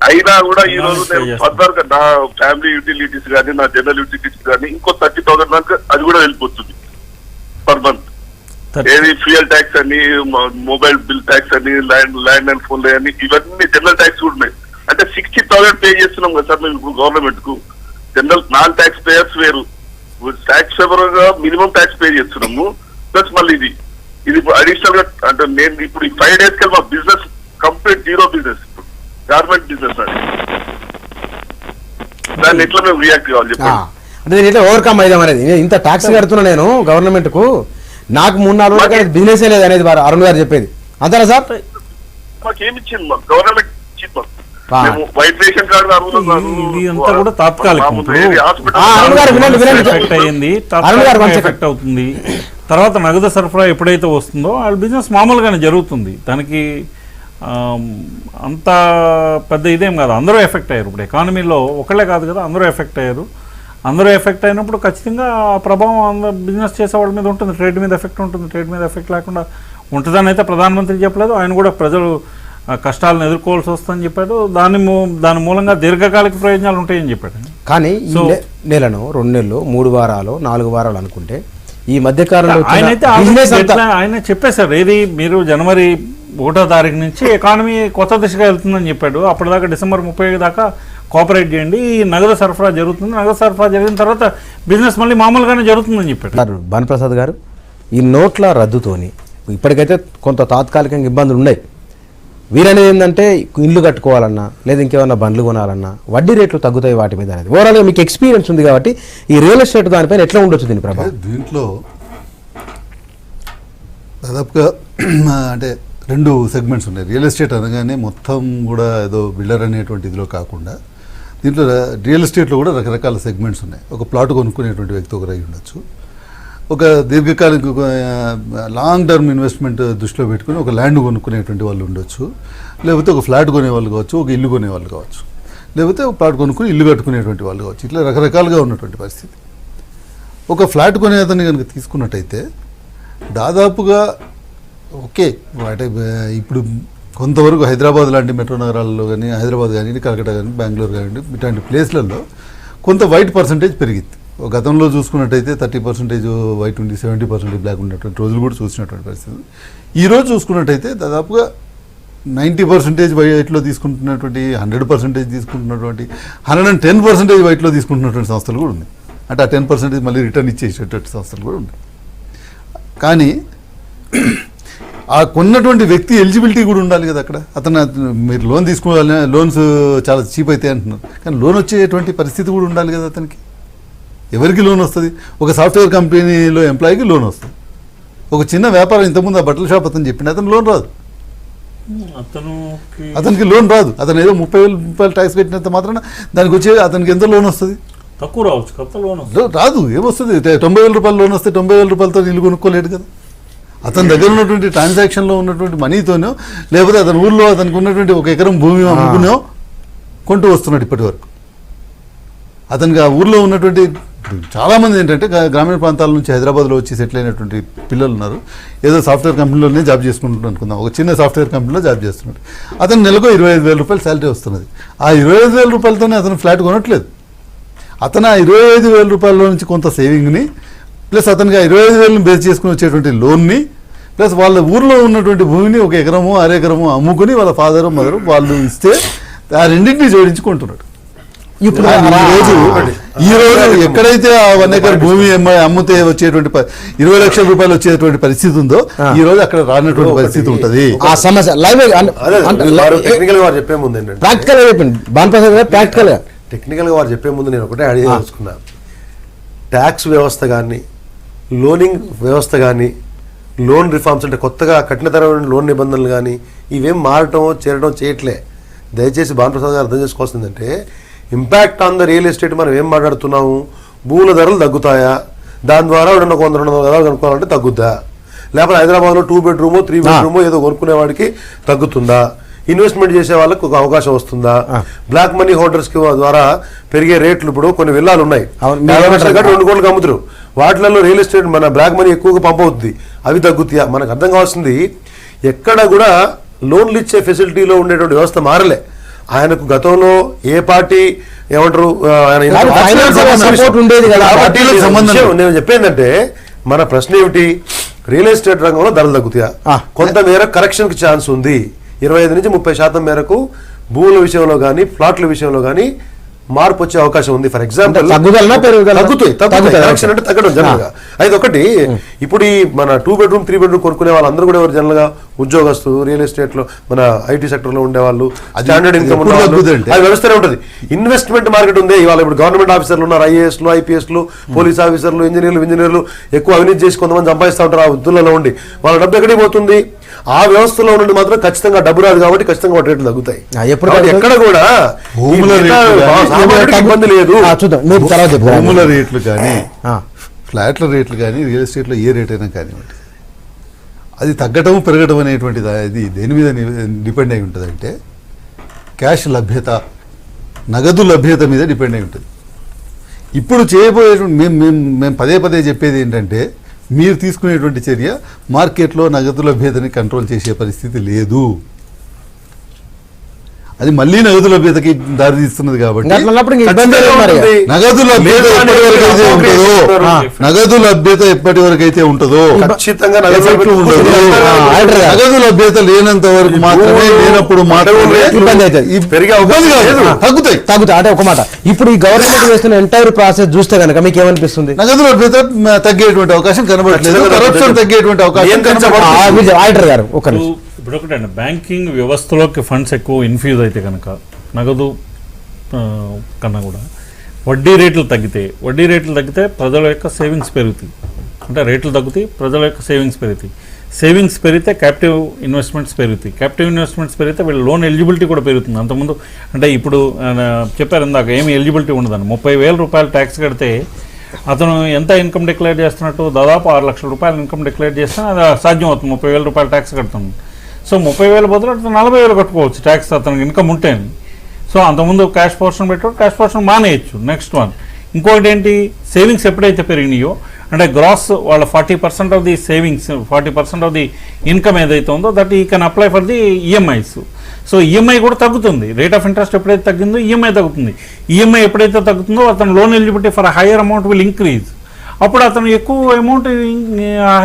అయినా కూడా ఈ రోజు నేను ఫర్దర్ గా నా ఫ్యామిలీ యూటిలిటీస్ కానీ నా జనరల్ యూటిలిటీస్ కానీ ఇంకో 30,000 దాకా అది కూడా వెళ్ళిపోతుంది పర్ మంత్. ఏది ఫ్యూయల్ ట్యాక్స్ అని, మొబైల్ బిల్ ట్యాక్స్ అని, ల్యాండ్ అండ్ ఫోన్ అని, ఇవన్నీ జనరల్ ట్యాక్స్ కూడా ఉన్నాయి. అంటే 60,000 పే చేస్తున్నాం కదా సార్ మేము ఇప్పుడు గవర్నమెంట్ కు. జనరల్ నాన్ ట్యాక్స్ పేయర్స్ వేరు, ట్యాక్స్ పేపర్గా మినిమం ట్యాక్స్ పే చేస్తున్నాము. ప్లస్ మళ్ళీ ఇది అడిషనల్ గా అంటే నేను ఇప్పుడు 5 days కి మా బిజినెస్ కంప్లీట్ జీరో బిజినెస్, ఇప్పుడు గవర్నమెంట్ బిజినెస్ అది. దాన్ని ఎట్లా మేము రియాక్ట్ కావాలి చెప్పండి. అంటే నేను ఎట్లా ఓవర్కమ్ అయ్యాం అనేది. ఇంత ట్యాక్స్ కడుతున్నా నేను గవర్నమెంట్ కు, నాకు 3-4 రోజులు బిజినెస్ లేదు అనేది అరుణ్ గారు చెప్పేది అంతేనా సార్? మాకేమి ఇచ్చింది మా గవర్నమెంట్ ఇచ్చింది మాకు. వైట్ రేషన్ కార్డు ఇది అంతా కూడా తాత్కాలికం. ఎఫెక్ట్ అవుతుంది. తర్వాత నగదు సరఫరా ఎప్పుడైతే వస్తుందో వాళ్ళ బిజినెస్ మామూలుగానే జరుగుతుంది. దానికి అంత పెద్ద ఇదేం కాదు. అందరూ ఎఫెక్ట్ అయ్యారు. ఇప్పుడు ఎకానమీలో ఒకళ్ళే కాదు కదా, అందరూ ఎఫెక్ట్ అయ్యారు. అందరూ ఎఫెక్ట్ అయినప్పుడు ఖచ్చితంగా ఆ ప్రభావం బిజినెస్ చేసే వాళ్ళ మీద ఉంటుంది. ట్రేడ్ మీద ఎఫెక్ట్ ఉంటుంది. ట్రేడ్ మీద ఎఫెక్ట్ లేకుండా ఉంటుందని అయితే ప్రధానమంత్రి చెప్పలేదు. ఆయన కూడా ప్రజలు కష్టాలను ఎదుర్కోవాల్సి వస్తుందని చెప్పాడు. దాని మూలంగా దీర్ఘకాలిక ప్రయోజనాలు ఉంటాయని చెప్పాడు. కానీ నెలను 2 నెలలు 3 వారాలు 4 వారాలు అనుకుంటే ఈ మధ్య కాలంలో ఆయన చెప్పేశారు. ఏది మీరు జనవరి 1వ తారీఖు నుంచి ఎకానమీ కొత్త దిశగా వెళ్తుందని చెప్పాడు. అప్పటిదాకా డిసెంబర్ 30 దాకా కోఆపరేట్ చేయండి, నగదు సరఫరా జరుగుతుంది. నగదు సరఫరా జరిగిన తర్వాత బిజినెస్ మళ్ళీ మామూలుగానే జరుగుతుందని చెప్పాడు. భానుప్రసాద్ గారు, ఈ నోట్ల రద్దుతోని ఇప్పటికైతే కొంత తాత్కాలికంగా ఇబ్బందులు ఉన్నాయి. వీరనేది ఏంటంటే ఇల్లు కట్టుకోవాలన్నా లేదా ఇంకేమన్నా బండ్లు కొనాలన్నా వడ్డీ రేట్లు తగ్గుతాయి వాటి మీద అనేది. ఓవరాల్గా మీకు ఎక్స్పీరియన్స్ ఉంది కాబట్టి ఈ రియల్ ఎస్టేట్ దానిపైన ఎట్లా ఉండొచ్చు దీని ప్రభావం? దీంట్లో దాదాపుగా అంటే 2 సెగ్మెంట్స్ ఉన్నాయి. రియల్ ఎస్టేట్ అనగానే మొత్తం కూడా ఏదో బిల్డర్ అనేటువంటి ఇదిలో కాకుండా దీంట్లో రియల్ ఎస్టేట్లో కూడా రకరకాల సెగ్మెంట్స్ ఉన్నాయి. ఒక ప్లాట్ కొనుక్కునేటువంటి వ్యక్తి ఒకరు అయి ఉండొచ్చు, ఒక దీర్ఘకాలిక లాంగ్ టర్మ్ ఇన్వెస్ట్మెంట్ దృష్టిలో పెట్టుకుని ఒక ల్యాండ్ కొనుక్కునేటువంటి వాళ్ళు ఉండొచ్చు, లేకపోతే ఒక ఫ్లాట్ కొనేవాళ్ళు కావచ్చు, ఒక ఇల్లు కొనేవాళ్ళు కావచ్చు, లేకపోతే ఒక ప్లాట్ కొనుక్కుని ఇల్లు కట్టుకునేటువంటి వాళ్ళు కావచ్చు. ఇట్లా రకరకాలుగా ఉన్నటువంటి పరిస్థితి. ఒక ఫ్లాట్ కొనే అతన్ని కనుక తీసుకున్నట్టయితే దాదాపుగా ఓకే అంటే ఇప్పుడు కొంతవరకు హైదరాబాద్ లాంటి మెట్రో నగరాల్లో కానీ, హైదరాబాద్ కానీ, కలకత్తా కానీ, బెంగళూరు కానీ ఇట్లాంటి ప్లేస్లలో కొంత వైట్ పర్సంటేజ్ పెరిగింది. గతంలో చూసుకున్నట్టయితే 30% వైట్ ఉండి 70% బ్లాక్ ఉన్నటువంటి రోజులు కూడా చూసినటువంటి పరిస్థితి. ఈరోజు చూసుకున్నట్టయితే దాదాపుగా 90% వైట్లో తీసుకుంటున్నటువంటి, 100% తీసుకుంటున్నటువంటి, 110% వైట్లో తీసుకుంటున్నటువంటి సంస్థలు కూడా ఉన్నాయి. అంటే ఆ 10% మళ్ళీ రిటర్న్ ఇచ్చేసేటటువంటి సంస్థలు కూడా ఉన్నాయి. కానీ ఆ కొన్నటువంటి వ్యక్తి ఎలిజిబిలిటీ కూడా ఉండాలి కదా. అక్కడ మీరు లోన్ తీసుకోవాలి, లోన్స్ చాలా చీప్ అవుతాయి అంటున్నారు, కానీ లోన్ వచ్చేటువంటి పరిస్థితి కూడా ఉండాలి కదా అతనికి. ఎవరికి లోన్ వస్తుంది? ఒక సాఫ్ట్వేర్ కంపెనీలో ఎంప్లాయీకి లోన్ వస్తుంది. ఒక చిన్న వ్యాపారం, ఇంతకుముందు ఆ బట్టల షాప్ అతను చెప్పిన అతను లోన్ రాదు, అతనికి లోన్ రాదు. అతను ఏదో 30,000 రూపాయలు ట్యాక్స్ పెట్టినంత మాత్రాన దానికి వచ్చే అతనికి ఎంత లోన్ వస్తుంది? తక్కువ రావచ్చు, కొత్త లోన్ రాదు. ఏమొస్తుంది? 90,000 రూపాయలు లోన్ వస్తే 90,000 రూపాయలతో ఇల్లు కొనుక్కోలేడు కదా. అతని దగ్గర ఉన్నటువంటి ట్రాన్సాక్షన్లో ఉన్నటువంటి మనీతోనో, లేకపోతే అతని ఊళ్ళో అతనికి ఉన్నటువంటి 1 ఎకరం భూమి అమ్ముకునో కొంటూ వస్తున్నాడు ఇప్పటి వరకు. అతనికి ఆ ఊర్లో ఉన్నటువంటి చాలామంది ఏంటంటే గ్రామీణ ప్రాంతాల నుంచి హైదరాబాద్లో వచ్చి సెటిల్ అయినటువంటి పిల్లలు ఉన్నారు. ఏదో సాఫ్ట్వేర్ కంపెనీలోనే జాబ్ చేసుకుంటున్నాడు అనుకుందాం, ఒక చిన్న సాఫ్ట్వేర్ కంపెనీలో జాబ్ చేస్తున్నాడు. అతను నెలకు 25,000 రూపాయలు శాలరీ వస్తున్నది. ఆ 25,000 రూపాయలతోనే అతను ఫ్లాట్ కొనట్లేదు. అతను ఆ 25,000 రూపాయల నుంచి కొంత సేవింగ్ని ప్లస్ అతనికి ఆ 25,000ని బేస్ చేసుకుని వచ్చేటువంటి లోన్ని ప్లస్ వాళ్ళ ఊర్లో ఉన్నటువంటి భూమిని 1 ఎకరము 1.5 ఎకరము అమ్ముకుని వాళ్ళ ఫాదరు మదరు వాళ్ళు ఇస్తే ఆ రెండింటిని జోడించుకుంటున్నాడు. ఇప్పుడు ఈ రోజు ఎక్కడైతే ఆ 1 ఎకర్ భూమి అమ్మితే వచ్చేటువంటి 20 లక్షల రూపాయలు వచ్చేటువంటి పరిస్థితి ఉందో ఈ రోజు అక్కడ రానటువంటి పరిస్థితి ఉంటది. ఆ సమస్య లైవ్ టెక్నికల్ గా వారు చెప్పే ముందు ఏంటంటే ప్రాక్టికల్ గా చెప్పింది భానుప్రసాద్ గారు. ప్రాక్టికల్ గా టెక్నికల్ గా వారు చెప్పే ముందు నేను ఒకటే అడిగి తెలుసుకున్నా. ట్యాక్స్ వ్యవస్థ కానీ లోనింగ్ వ్యవస్థ కానీ లోన్ రిఫార్మ్స్ అంటే కొత్తగా కఠినతరమైన లోన్ నిబంధనలు కానీ ఇవేం మారటం చేరడం చేయట్లే. దయచేసి భానుప్రసాద్ గారు అర్థం చేసుకోవాల్సిందంటే impact on the real estate మనం ఏం మాట్లాడుతున్నాము, భూముల ధరలు తగ్గుతాయా, దాని ద్వారా 100-200 గదాలు కొనుక్కోవాలంటే తగ్గుద్దా, లేకపోతే హైదరాబాద్లో 2 బెడ్రూమో 3 బెడ్రూమో ఏదో కొనుక్కునే వాడికి తగ్గుతుందా, ఇన్వెస్ట్మెంట్ చేసే వాళ్ళకి ఒక అవకాశం వస్తుందా, బ్లాక్ మనీ హోల్డర్స్ కి ద్వారా పెరిగే రేట్లు ఇప్పుడు కొన్ని విల్లాలు ఉన్నాయి 2 కోట్లకు అమ్ముతారు, వాటిలలో రియల్ ఎస్టేట్ మన బ్లాక్ మనీ ఎక్కువగా పంప్ అవుతుంది, అవి తగ్గుతాయా? మనకు అర్థం కావాల్సింది ఎక్కడ కూడా లోన్లు ఇచ్చే ఫెసిలిటీలో ఉండేటువంటి వ్యవస్థ మారలే. ఆయనకు గతంలో ఏ పార్టీ ఏమంటారు నేను చెప్పేందంటే మన ప్రశ్న ఏమిటి, రియల్ ఎస్టేట్ రంగంలో ధరలు తగ్గుతాయా? కొంతమేర కరెక్షన్ కి ఛాన్స్ ఉంది. 25 నుంచి 30% మేరకు భూముల విషయంలో కానీ ప్లాట్ల విషయంలో కానీ మార్పు వచ్చే అవకాశం ఉంది. ఫర్ ఎగ్జాంపుల్ తగ్గుతాయి అంటే తగ్గడం జనరల్ గా. అయితే ఒకటి ఇప్పుడు ఈ మన 2 బెడ్రూమ్ 3 బెడ్రూమ్ కొనుక్కునే వాళ్ళందరూ కూడా ఎవరు జనరల్ గా ఉద్యోగస్తులు, రియల్ ఎస్టేట్ లో మన ఐటీ సెక్టర్ లో ఉండేవాళ్ళు, స్టాండర్డ్ ఇన్కమ్ ఉన్న వాళ్ళు, అది వ్యవస్థనే ఉంటుంది. ఇన్వెస్ట్మెంట్ మార్కెట్ ఉంది. ఇవాళ ఇప్పుడు గవర్నమెంట్ ఆఫీసర్లు ఉన్నారు, ఐఏఎస్లు, ఐపీఎస్లు, పోలీస్ ఆఫీసర్లు, ఇంజనీర్లు ఎక్కువ అవినీతి చేసి కొంతమంది సంపాదిస్తూ ఉంటారు ఆ వృత్తులలో ఉండి. వాళ్ళ డబ్బు ఎక్కడికి పోతుంది? ఆ వ్యవస్థలో నుండి మాత్రం ఖచ్చితంగా డబ్బు రాదు కాబట్టి ఖచ్చితంగా వాటి రేట్లు తగ్గుతాయి. ఎక్కడ కూడా ఇబ్బంది లేదు. భూముల రేట్లు కానీ ఫ్లాట్ల రేట్లు కానీ రియల్ ఎస్టేట్లో ఏ రేట్ అయినా కానివ్వండి, అది తగ్గటం పెరగడం అనేటువంటిది అది దేని మీద డిపెండ్ అయి ఉంటుంది అంటే క్యాష్ లభ్యత, నగదు లభ్యత మీద డిపెండ్ అయి ఉంటుంది. ఇప్పుడు చేయబోయేటువంటి మేము పదే చెప్పేది ఏంటంటే మీరు తీసుకునేటువంటి చర్య మార్కెట్లో నగదు లభ్యతని కంట్రోల్ చేసే పరిస్థితి లేదు. అది మళ్ళీ నగదు లభ్యతకి దారితీస్తున్నది కాబట్టి నగదు లభ్యత ఎప్పటి వరకు అయితే ఉంటుందో నగదు లభ్యత లేనంత వరకు మాత్రమే లేనప్పుడు తగ్గుతాయి. అంటే ఒక మాట, ఇప్పుడు ఈ గవర్నమెంట్ చేస్తున్న ఎంటైర్ ప్రాసెస్ చూస్తే కనుక మీకు ఏమనిపిస్తుంది? నగదు లభ్యత తగ్గేటువంటి అవకాశం కనబడట్లేదు, కరప్షన్ తగ్గేటువంటి అవకాశం కనబడట్లేదు. గారు ఒక ఇప్పుడు ఒకటండి, బ్యాంకింగ్ వ్యవస్థలోకి ఫండ్స్ ఎక్కువ ఇన్ఫ్యూజ్ అయితే కనుక నగదు కన్నా కూడా వడ్డీ రేట్లు తగ్గితే ప్రజల యొక్క సేవింగ్స్ పెరుగుతాయి. అంటే రేట్లు తగ్గుతాయి, ప్రజల యొక్క సేవింగ్స్ పెరుగుతాయి. సేవింగ్స్ పెరిగితే క్యాపిటివ్ ఇన్వెస్ట్మెంట్స్ పెరిగితే వీళ్ళ లోన్ ఎలిజిబిలిటీ కూడా పెరుగుతుంది. అంతకుముందు అంటే ఇప్పుడు చెప్పారు ఇందాక ఏమి ఎలిజిబిలిటీ ఉండదని. 30,000 రూపాయలు ట్యాక్స్ కడితే అతను ఎంత ఇన్కమ్ డిక్లేర్ చేస్తున్నట్టు దాదాపు 6 లక్షల రూపాయలు ఇన్కమ్ డిక్లేర్ చేస్తే అది సాధ్యం అవుతుంది. 30,000 రూపాయలు ట్యాక్స్ కడుతుంది. సో 30,000 బదులు అతను 40,000 కట్టుకోవచ్చు ట్యాక్స్ అతనికి ఇన్కమ్ ఉంటే. సో అంతకుముందు క్యాష్ పోర్షన్ పెట్టాడు, క్యాష్ పోర్షన్ మానేయచ్చు. నెక్స్ట్ వన్ ఇంకొకటి ఏంటి, సేవింగ్స్ ఎప్పుడైతే పెరిగినాయో అంటే గ్రాస్ వాళ్ళ 40% of the savings 40% of the income ఏదైతే ఉందో దట్ ఈ can apply for the EMIs. So EMI కూడా తగ్గుతుంది. రేట్ ఆఫ్ ఇంట్రెస్ట్ ఎప్పుడైతే తగ్గిందో ఈఎంఐ తగ్గుతుంది. ఈఎంఐ ఎప్పుడైతే తగ్గుతుందో అతను loan eligibility for higher amount will increase. అప్పుడు అతను ఎక్కువ అమౌంట్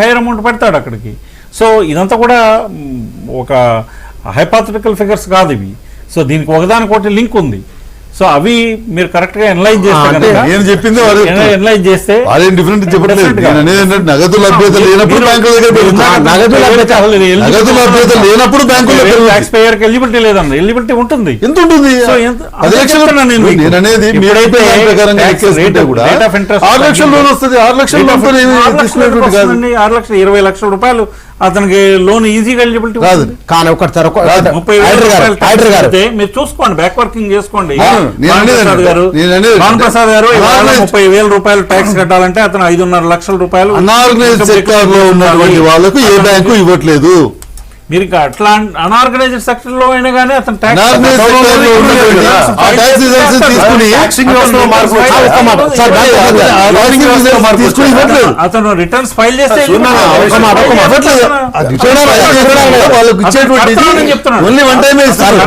హైయర్ అమౌంట్ పెడతాడు అక్కడికి. సో ఇదంతా కూడా ఒక హైపాథటికల్ ఫిగర్స్ కాదు ఇవి. సో దీనికి ఒకదానికొకటి లింక్ ఉంది. సో అవి మీరు కరెక్ట్ గా ఎనలైజ్ చేస్తే నేను చెప్పింది ఎనలైజ్ చేస్తే డిఫరెంట్ చెప్పట్లేదు. నగదు లభ్యత లేనప్పుడు ట్యాక్స్ పేయర్ కి ఎలిజిబిలిటీ లేదన్న, ఎలిజిబిలిటీ ఉంటుంది. ఎంత ఉంటుంది? 10 లక్షలు అనేది మీరైతే రేట్ ఆఫ్ ఇంట్రెస్ట్ 6 లక్షల లోన్ వస్తుంది. 6 లక్షల 20 లక్షల రూపాయలు అతనికి లోన్ ఈజీగా ఎలిజిబిలిటీ కాదు. కానీ ఒకటి 30,000 మీరు చూసుకోండి, బ్యాక్ వర్కింగ్ చేసుకోండి. రామప్రసాద్ గారు 30,000 రూపాయలు ట్యాక్స్ కట్టాలంటే అతను 5.5 లక్షల రూపాయలు అనార్గనైజ్డ్ సెక్టార్ లో ఉన్నటువంటి వాళ్ళకు ఏ బ్యాంకు ఇవ్వట్లేదు. మీరు ఇంకా అట్లా అనార్గనైజ్డ్ సెక్టర్ లో అయినా కానీ అతను tax- Unorganized sector లో ఉన్నటువంటి ఆ tax exemption తీసుకుని Taxing వ్యవస్థలో మార్పు సార్, ఒక్క మాట. సార్, ఆ taxing exemption తీసుకుని ఇవ్వట్లేదు. అతను రిటర్న్స్ ఫైల్ చేస్తే ఒక్క మాట, ఒక్క మాట. ఇవ్వట్లేదు. అది వాళ్ళకి ఇచ్చేటువంటి కడతానని చెప్తున్నాడు. ఓన్లీ వన్ టైమే ఇస్తారు.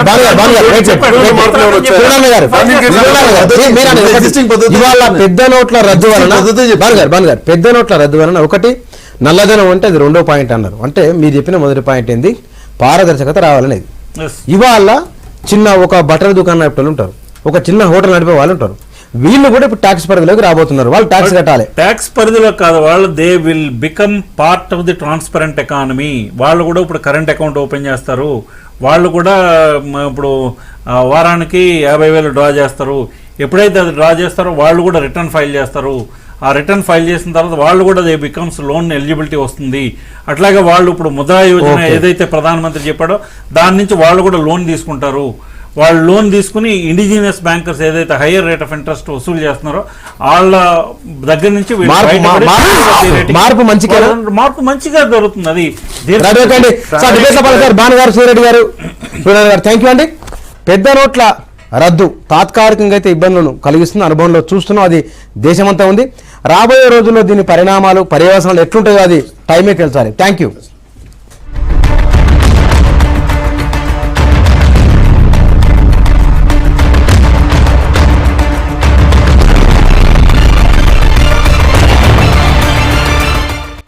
ఇవాళ పెద్ద నోట్ల రద్దు వలన పెద్ద నోట్ల రద్దు వలన ఒకటి నల్లధనం అంటే అది రెండో పాయింట్ అన్నారు. అంటే మీరు చెప్పిన మొదటి పాయింట్ ఏంది, పారదర్శకత రావాలనేది. Yes. ఇవాళ చిన్న ఒక బట్టల దుకాణం నడిపే వాళ్ళు ఉంటారు, ఒక చిన్న హోటల్ నడిపే వాళ్ళు ఉంటారు, వీళ్ళు కూడా ఇప్పుడు ట్యాక్స్ పరిధిలోకి రాబోతున్నారు. వాళ్ళు ట్యాక్స్ కట్టాలి. ట్యాక్స్ పరిధిలో కాదు, వాళ్ళు they will become part of the transparent economy. వాళ్ళు కూడా ఇప్పుడు కరెంట్ అకౌంట్ ఓపెన్ చేస్తారు, వాళ్ళు కూడా ఇప్పుడు వారానికి 50,000 డ్రా చేస్తారు. ఎప్పుడైతే అది డ్రా చేస్తారో వాళ్ళు కూడా రిటర్న్ ఫైల్ చేస్తారు. ఆ రిటర్న్ ఫైల్ చేసిన తర్వాత వాళ్ళు కూడా దే బికమ్స్ లోన్ ఎలిజిబిలిటీ వస్తుంది. అట్లాగే వాళ్ళు ఇప్పుడు ముద్రా యోజన ఏదైతే ప్రధానమంత్రి చెప్పాడో దాని నుంచి వాళ్ళు కూడా లోన్ తీసుకుంటారు. వాళ్ళు లోన్ తీసుకుని ఇండిజినియస్ బ్యాంకర్స్ ఏదైతే హైయర్ రేట్ ఆఫ్ ఇంట్రెస్ట్ వసూలు చేస్తున్నారో వాళ్ళ దగ్గర నుంచి వీళ్ళు బయటపడి మార్పు మంచిగా మార్పు మంచిగా జరుగుతుంది. అది భానుగారు, సూర్యరెడ్డి గారు, థ్యాంక్ యూ అండి. పెద్ద నోట్ల రద్దు తాత్కాలికంగా అయితే ఇబ్బందులను కలిగిస్తున్న అనుభవంలో చూస్తున్నాం, అది దేశమంతా ఉంది. రాబోయే రోజుల్లో దీని పరిణామాలు పర్యవసనాలు ఎట్లుంటాయో అది టైమే తెలుసాలి. Thank you.